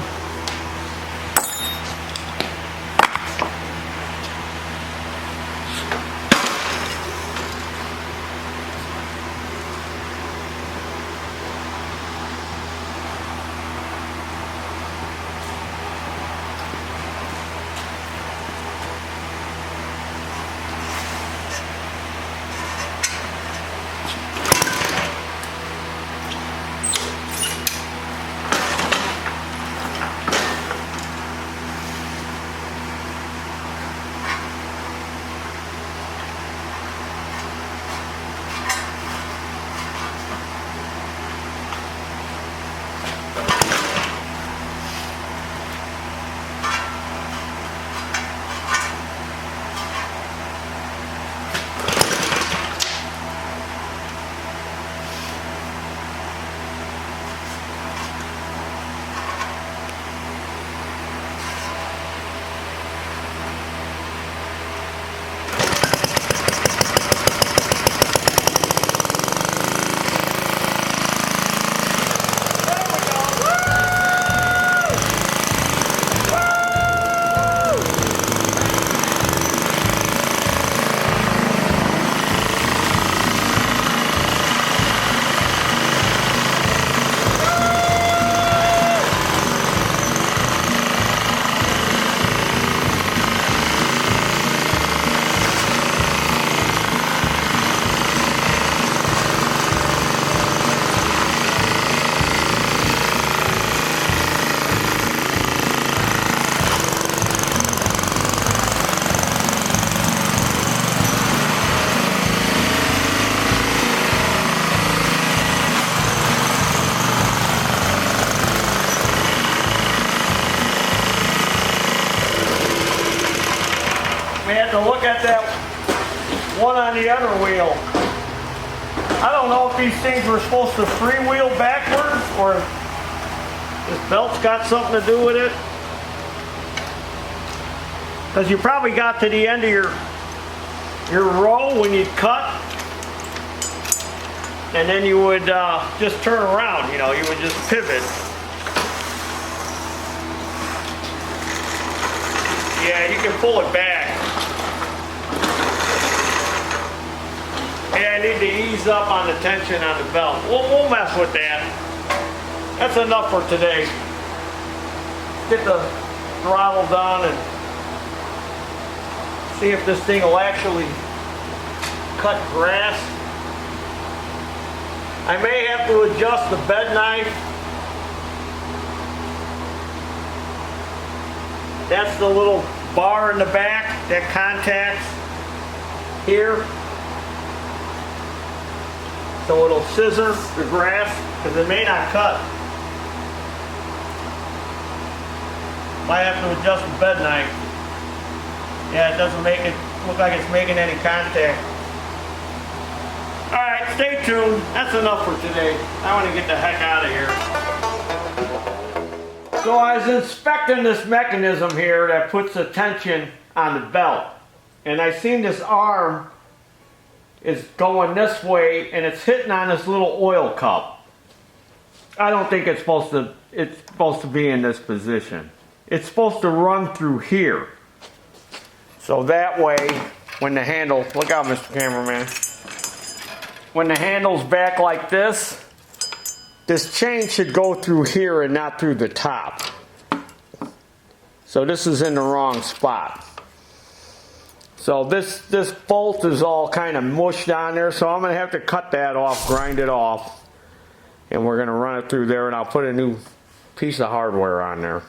We had to look at that one on the other wheel. I don't know if these things were supposed to freewheel backwards or this belt's got something to do with it. Because you probably got to the end of your row when you cut, and then you would just turn around, you know, you would just pivot. Yeah, you can pull it back. Yeah, I need to ease up on the tension on the belt. We'll mess with that. That's enough for today. Get the throttle done and see if this thing will actually cut grass. I may have to adjust the bed knife. That's the little bar in the back that contacts here. So it'll scissor the grass, because it may not cut. Might have to adjust the bed knife. Yeah, it doesn't make it look like it's making any contact. Alright, stay tuned. That's enough for today. I want to get the heck out of here. So I was inspecting this mechanism here that puts the tension on the belt. And I seen this arm is going this way and it's hitting on this little oil cup. I don't think it's supposed to be in this position. It's supposed to run through here. So that way, when the handle, look out Mr. Cameraman, when the handle's back like this chain should go through here and not through the top. So this is in the wrong spot. So this bolt is all kind of mushed on there, so I'm going to have to cut that off, grind it off, and we're going to run it through there, and I'll put a new piece of hardware on there.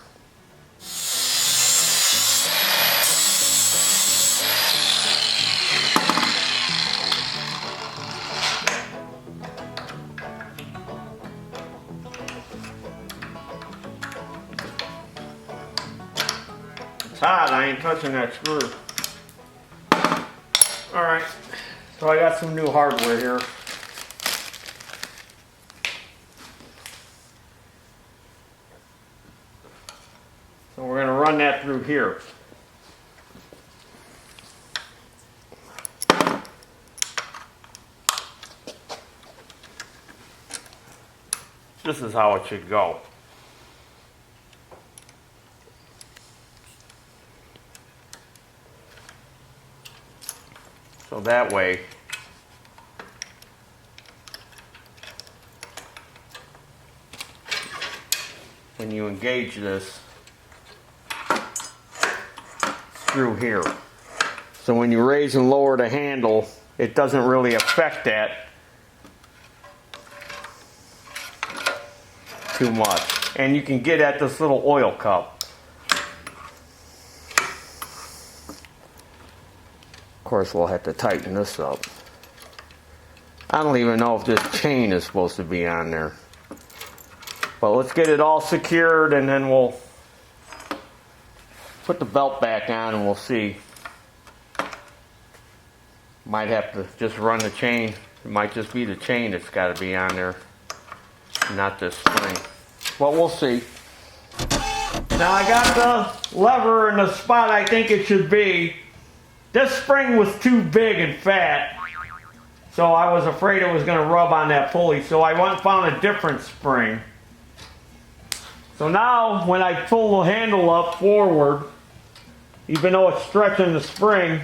It's hot, I ain't touching that screw. Alright, so I got some new hardware here. So we're going to run that through here. This is how it should go. So that way, when you engage this, through here. So when you raise and lower the handle, it doesn't really affect that too much. And you can get at this little oil cup. Of course, we'll have to tighten this up. I don't even know if this chain is supposed to be on there. But let's get it all secured and then we'll put the belt back on and we'll see. Might have to just run the chain. It might just be the chain that's got to be on there, not this spring. But we'll see. Now I got the lever in the spot I think it should be. This spring was too big and fat, so I was afraid it was going to rub on that pulley, so I went and found a different spring. So now when I pull the handle up forward, even though it's stretching the spring,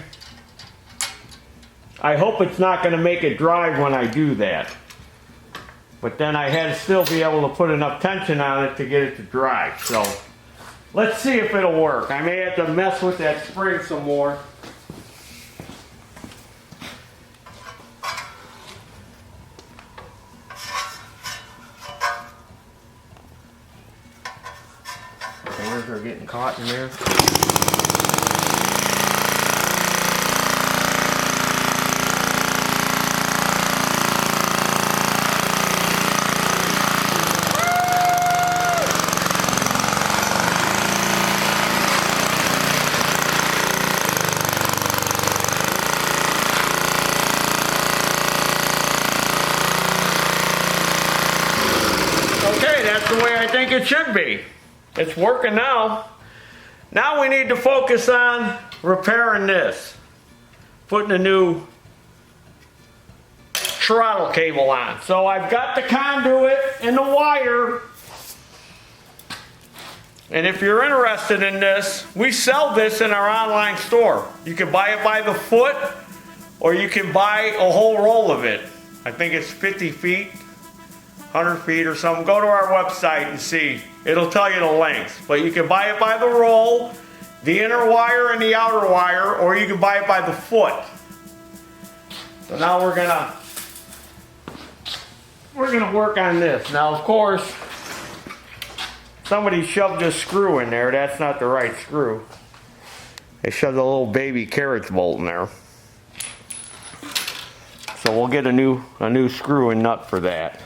I hope it's not going to make it drive when I do that. But then I had to still be able to put enough tension on it to get it to drive. So let's see if it'll work. I may have to mess with that spring some more. Fingers are getting caught in there. Okay, that's the way I think it should be. It's working now. Now we need to focus on repairing this. Putting a new throttle cable on. So I've got the conduit and the wire. And if you're interested in this, we sell this in our online store. You can buy it by the foot or you can buy a whole roll of it. I think it's 50 feet, 100 feet or something. Go to our website and see. It'll tell you the length. But you can buy it by the roll, the inner wire and the outer wire, or you can buy it by the foot. So now we're gonna work on this. Now of course, somebody shoved a screw in there. That's not the right screw. They shoved a little baby carriage bolt in there. So we'll get a new screw and nut for that.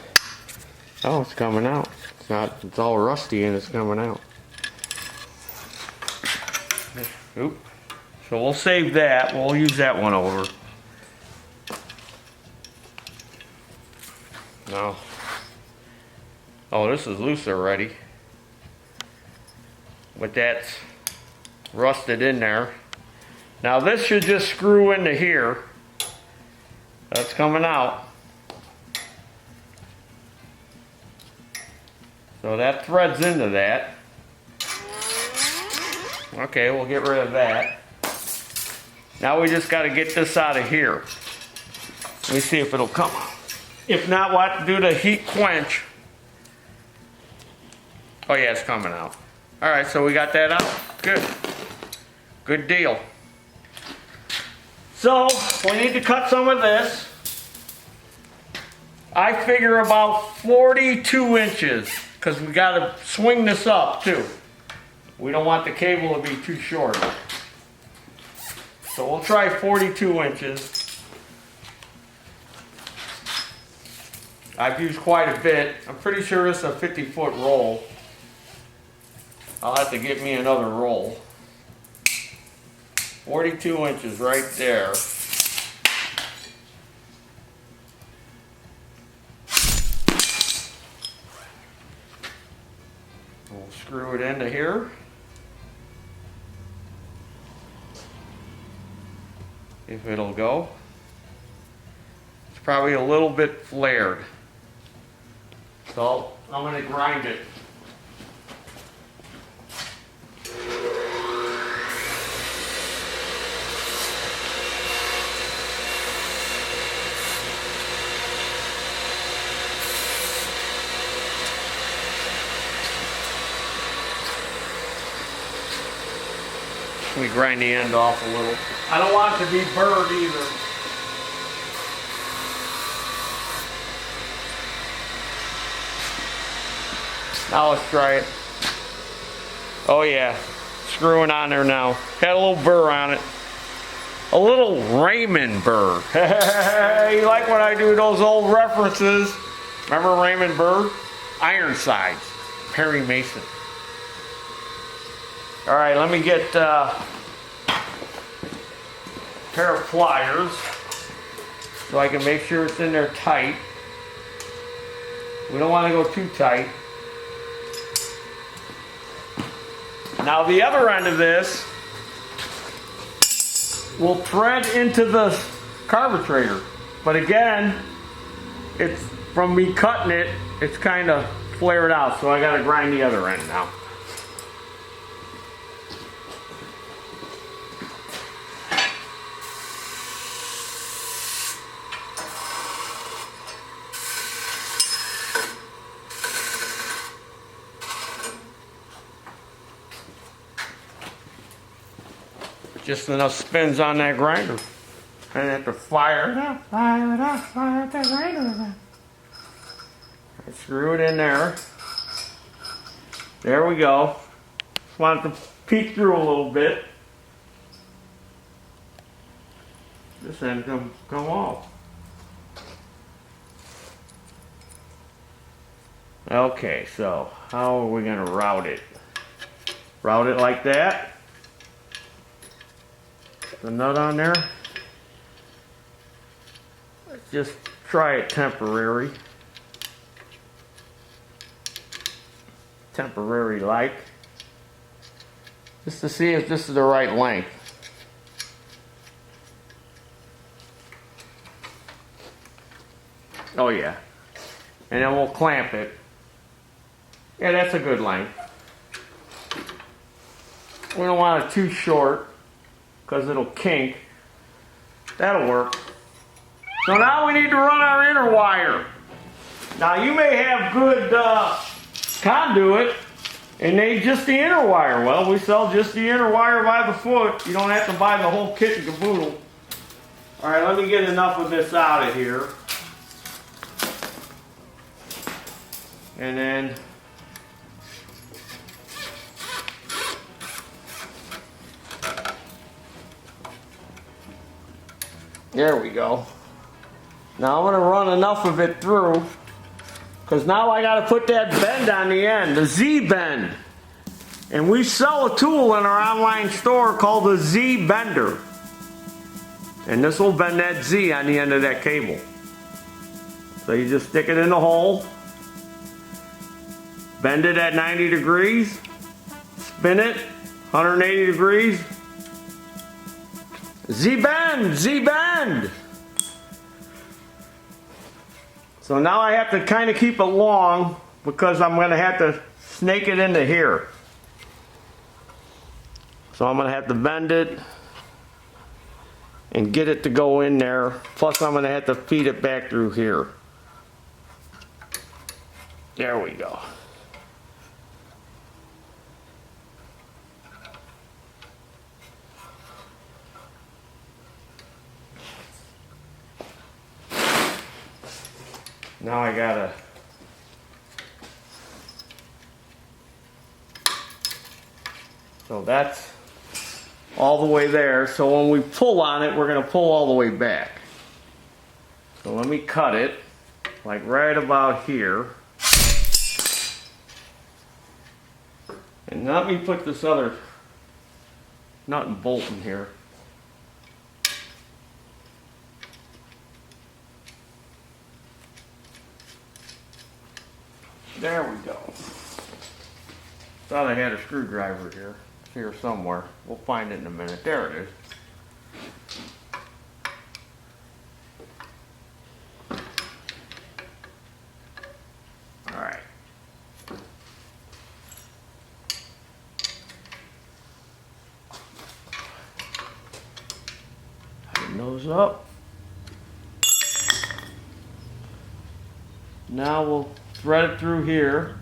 Oh, it's coming out. It's all rusty and it's coming out. Oop. So we'll save that. We'll use that one over. Now, oh, this is loose already. But that's rusted in there. Now this should just screw into here. That's coming out. So that threads into that. Okay, we'll get rid of that. Now we just got to get this out of here. Let me see if it'll come out. If not, we'll have to do the heat quench. Oh yeah, it's coming out. Alright, so we got that out. Good. Good deal. So, we need to cut some of this. I figure about 42 inches. Because we got to swing this up too. We don't want the cable to be too short. So we'll try 42 inches. I've used quite a bit. I'm pretty sure it's a 50-foot roll. I'll have to get me another roll. 42 inches right there. We'll screw it into here. If it'll go. It's probably a little bit flared. So I'm going to grind it. Let me grind the end off a little. I don't want it to be burred either. Now let's try it. Oh yeah, screwing on there now. Got a little burr on it. A little Raymond burr. You like when I do those old references. Remember Raymond Burr? Ironsides, Perry Mason. All right, let me get a pair of pliers so I can make sure it's in there tight. We don't want to go too tight. Now the other end of this will thread into the carburetor. But again, it's from me cutting it, it's kind of flared out, so I got to grind the other end now. Just enough spins on that grinder. And have to fire it up, fire it up, fire up that grinder again. Screw it in there. There we go. Want it to peek through a little bit. This end come off. Okay, so how are we going to route it? Route it like that. The nut on there. Let's just try it temporary. Temporary like. Just to see if this is the right length. Oh yeah. And then we'll clamp it. Yeah, that's a good length. We don't want it too short, because it'll kink. That'll work. So now we need to run our inner wire. Now you may have good conduit and need just the inner wire. Well, we sell just the inner wire by the foot. You don't have to buy the whole kit and caboodle. Alright, let me get enough of this out of here. And then there we go. Now I'm going to run enough of it through, because now I got to put that bend on the end, the Z bend. And we sell a tool in our online store called the Z bender. And this will bend that Z on the end of that cable. So you just stick it in the hole, bend it at 90 degrees, spin it 180 degrees. Z-bend! Z-bend! So now I have to kind of keep it long, because I'm going to have to snake it into here. So I'm going to have to bend it and get it to go in there. Plus I'm going to have to feed it back through here. There we go. Now I gotta so that's all the way there. So when we pull on it, we're gonna pull all the way back. So let me cut it like right about here. And let me put this other nut and bolt in here. There we go. Thought I had a screwdriver here. It's here somewhere. We'll find it in a minute. There it is. Alright. Tighten those up. Now we'll thread it through here.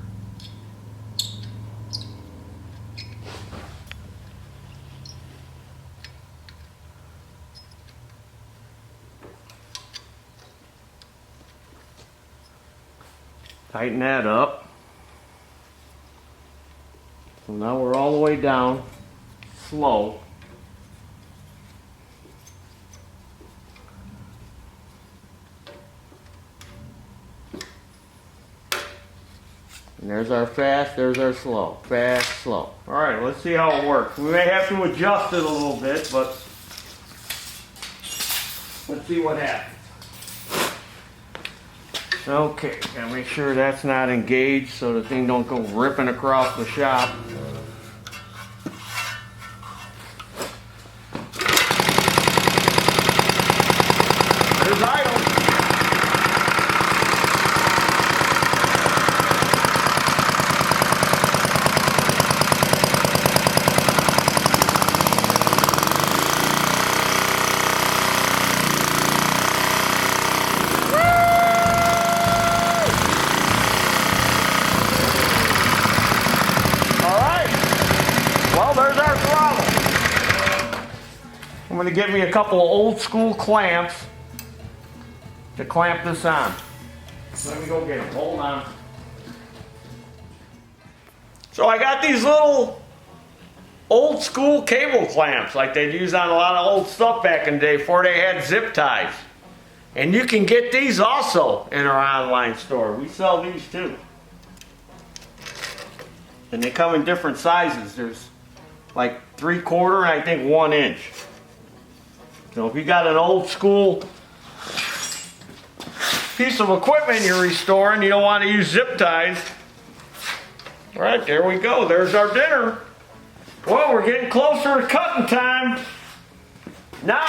Tighten that up. So now we're all the way down, slow. And there's our fast, there's our slow. Fast, slow. Alright, let's see how it works. We may have to adjust it a little bit, but let's see what happens. Okay, gotta make sure that's not engaged so the thing don't go ripping across the shop. There's idle. I'm going to get me a couple of old school clamps to clamp this on. Let me go get them. Hold on. So I got these little old school cable clamps like they'd use on a lot of old stuff back in the day before they had zip ties. And you can get these also in our online store. We sell these too. And they come in different sizes. There's like 3/4 and I think 1 inch. So if you got an old school piece of equipment you're restoring, you don't want to use zip ties. All right, there we go. There's our dinner. Well, we're getting closer to cutting time. Now,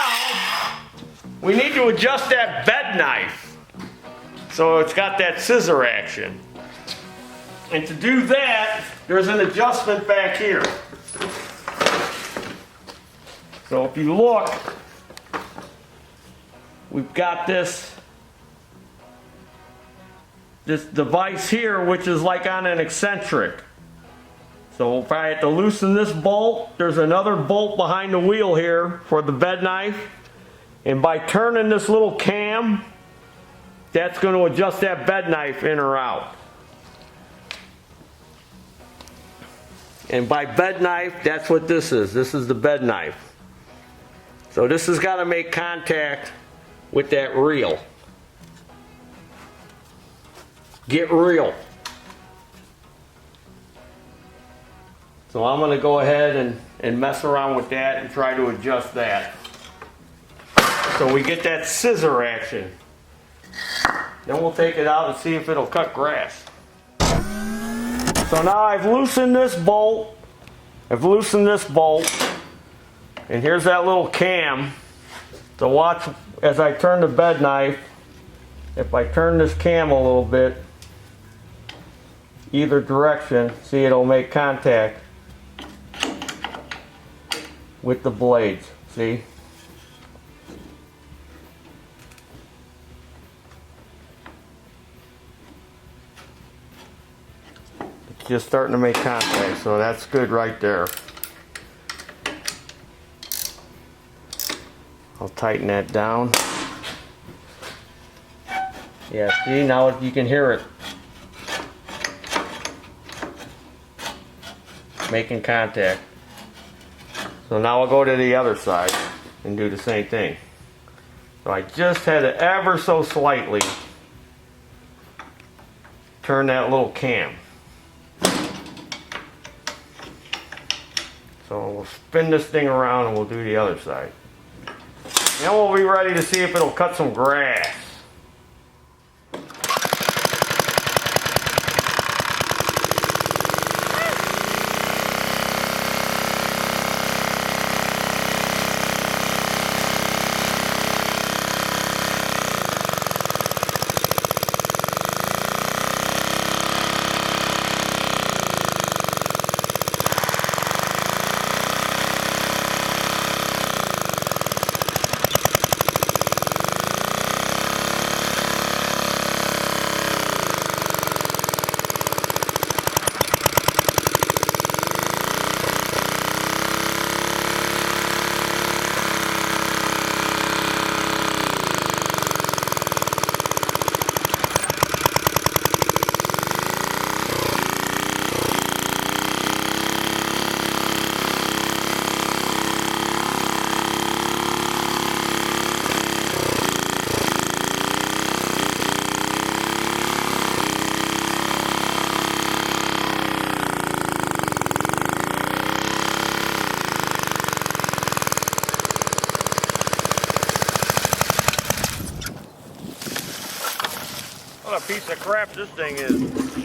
we need to adjust that bed knife so it's got that scissor action. And to do that, there's an adjustment back here. So if you look, we've got this device here, which is like on an eccentric. So if I had to loosen this bolt, there's another bolt behind the wheel here for the bed knife. And by turning this little cam, that's going to adjust that bed knife in or out. And by bed knife, that's what this is. This is the bed knife. So this has got to make contact with that reel. Get real. So I'm going to go ahead and mess around with that and try to adjust that. So we get that scissor action. Then we'll take it out and see if it'll cut grass. So now I've loosened this bolt. And here's that little cam. So watch as I turn the bed knife. If I turn this cam a little bit, either direction, see it'll make contact with the blades. See? It's just starting to make contact, so that's good right there. I'll tighten that down. Yeah, see, now you can hear it making contact. So now I'll go to the other side and do the same thing. So I just had to ever so slightly turn that little cam. So we'll spin this thing around and we'll do the other side. Then we'll be ready to see if it'll cut some grass. piece of crap this thing is.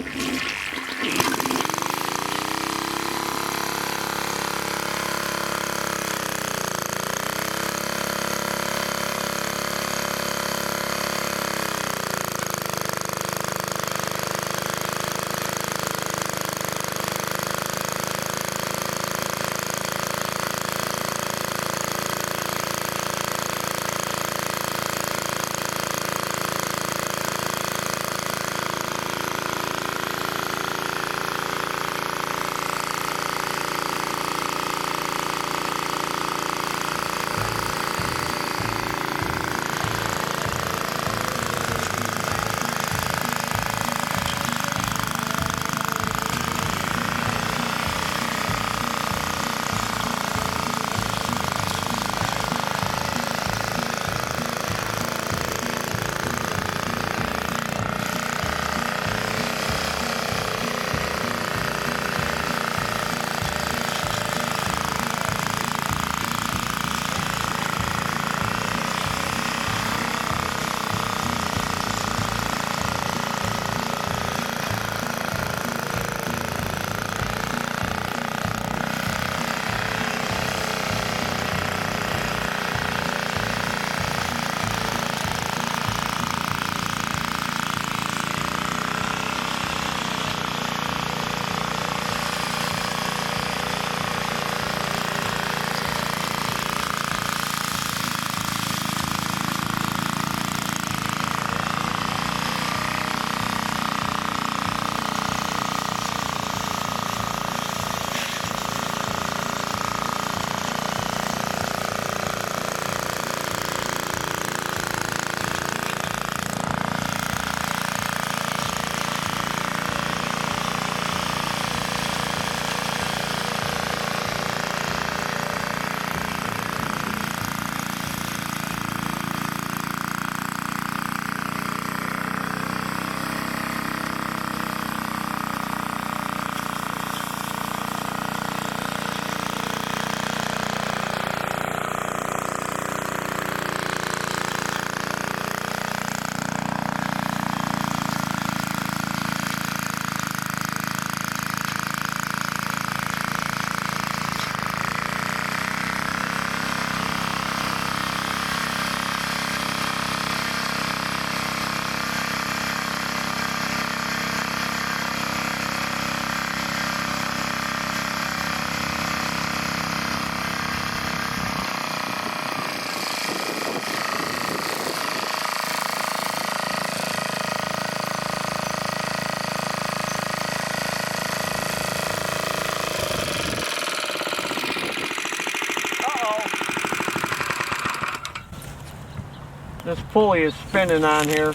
This pulley is spinning on here.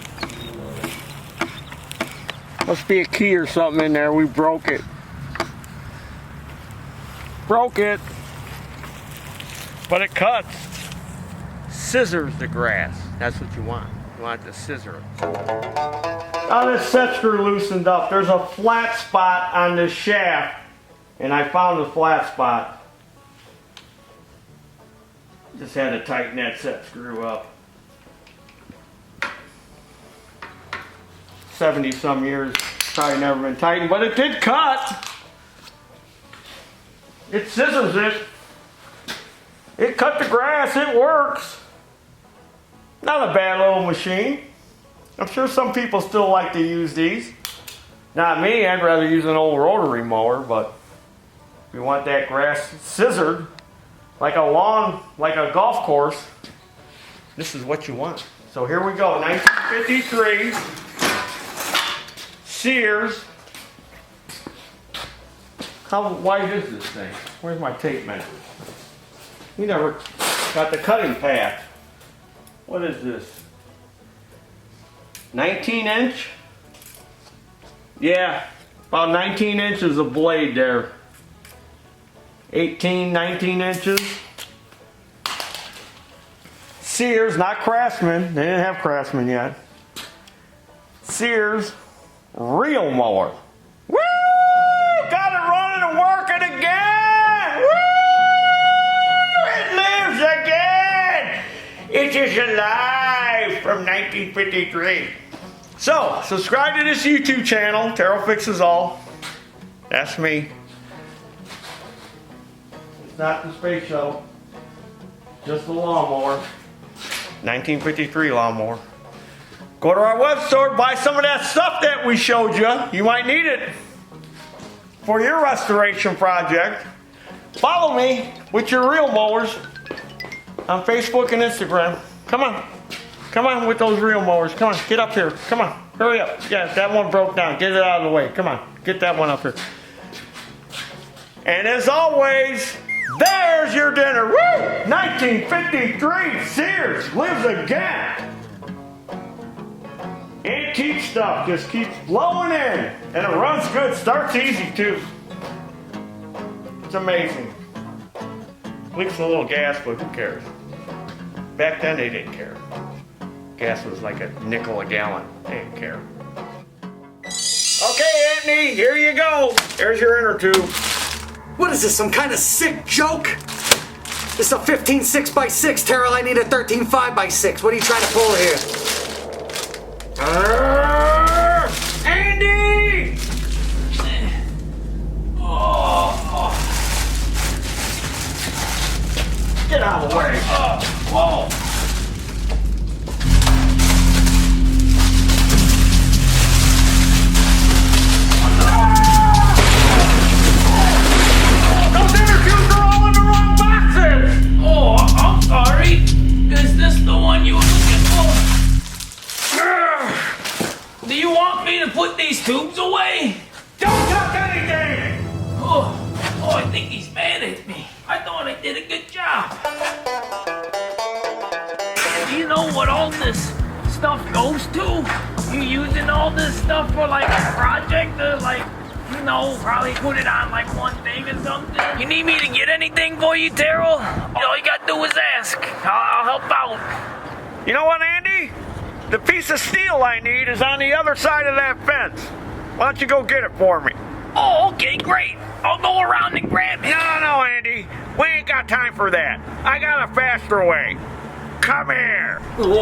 Must be a key or something in there. We broke it. Broke it. But it cuts. Scissors the grass. That's what you want. You want it to scissor it. Now this set screw loosened up. There's a flat spot on this shaft. And I found the flat spot. Just had to tighten that set screw up. 70 some years, probably never been tightened, but it did cut. It scissors it. It cut the grass, it works. Not a bad little machine. I'm sure some people still like to use these. Not me, I'd rather use an old rotary mower, but if you want that grass scissored, like a lawn, like a golf course, this is what you want. So here we go, 1953. Sears. How wide is this thing? Where's my tape measure? We never got the cutting path. What is this? 19 inch? Yeah, about 19 inches of blade there. 18, 19 inches. Sears, not Craftsman. They didn't have Craftsman yet. Sears. Real mower. Woo! Got it running and working again! Woo! It lives again! It is alive from 1953. So, subscribe to this YouTube channel, Taryl Fixes All. That's me. It's not the space shuttle. Just the lawnmower. 1953 lawnmower. Go to our web store, buy some of that stuff that we showed you. You might need it for your restoration project. Follow me with your reel mowers on Facebook and Instagram. Come on. Come on with those reel mowers. Come on, get up here. Come on, hurry up. Yeah, that one broke down. Get it out of the way. Come on, get that one up here. And as always, there's your dinner. Woo! 1953 Sears lives again. Antique stuff just keeps flowing in. And it runs good. Starts easy, too. It's amazing. Leaks a little gas, but who cares? Back then, they didn't care. Gas was like a nickel a gallon. They didn't care. Okay, Anthony, here you go. There's your inner tube. What is this, some kind of sick joke? This is a 15 6x6, Taryl. I need a 13 5x6. What are you trying to pull here? Andy! Get out of the way. Whoa! Those inner tubes are all in the wrong boxes! Oh, I'm sorry. Is this the one you were looking for? Do you want me to put these tubes away? Don't touch anything! Oh, I think he's mad at me. I thought I did a good job. Do you know what all this stuff goes to? You using all this stuff for like a project or like, you know, probably put it on like one thing or something? You need me to get anything for you, Taryl? All you gotta do is ask. I'll help out. You know what, Andy? The piece of steel I need is on the other side of that fence. Why don't you go get it for me? Oh, okay, great. I'll go around and grab it. No, Andy. We ain't got time for that. I got a faster way. Come here. Whoa!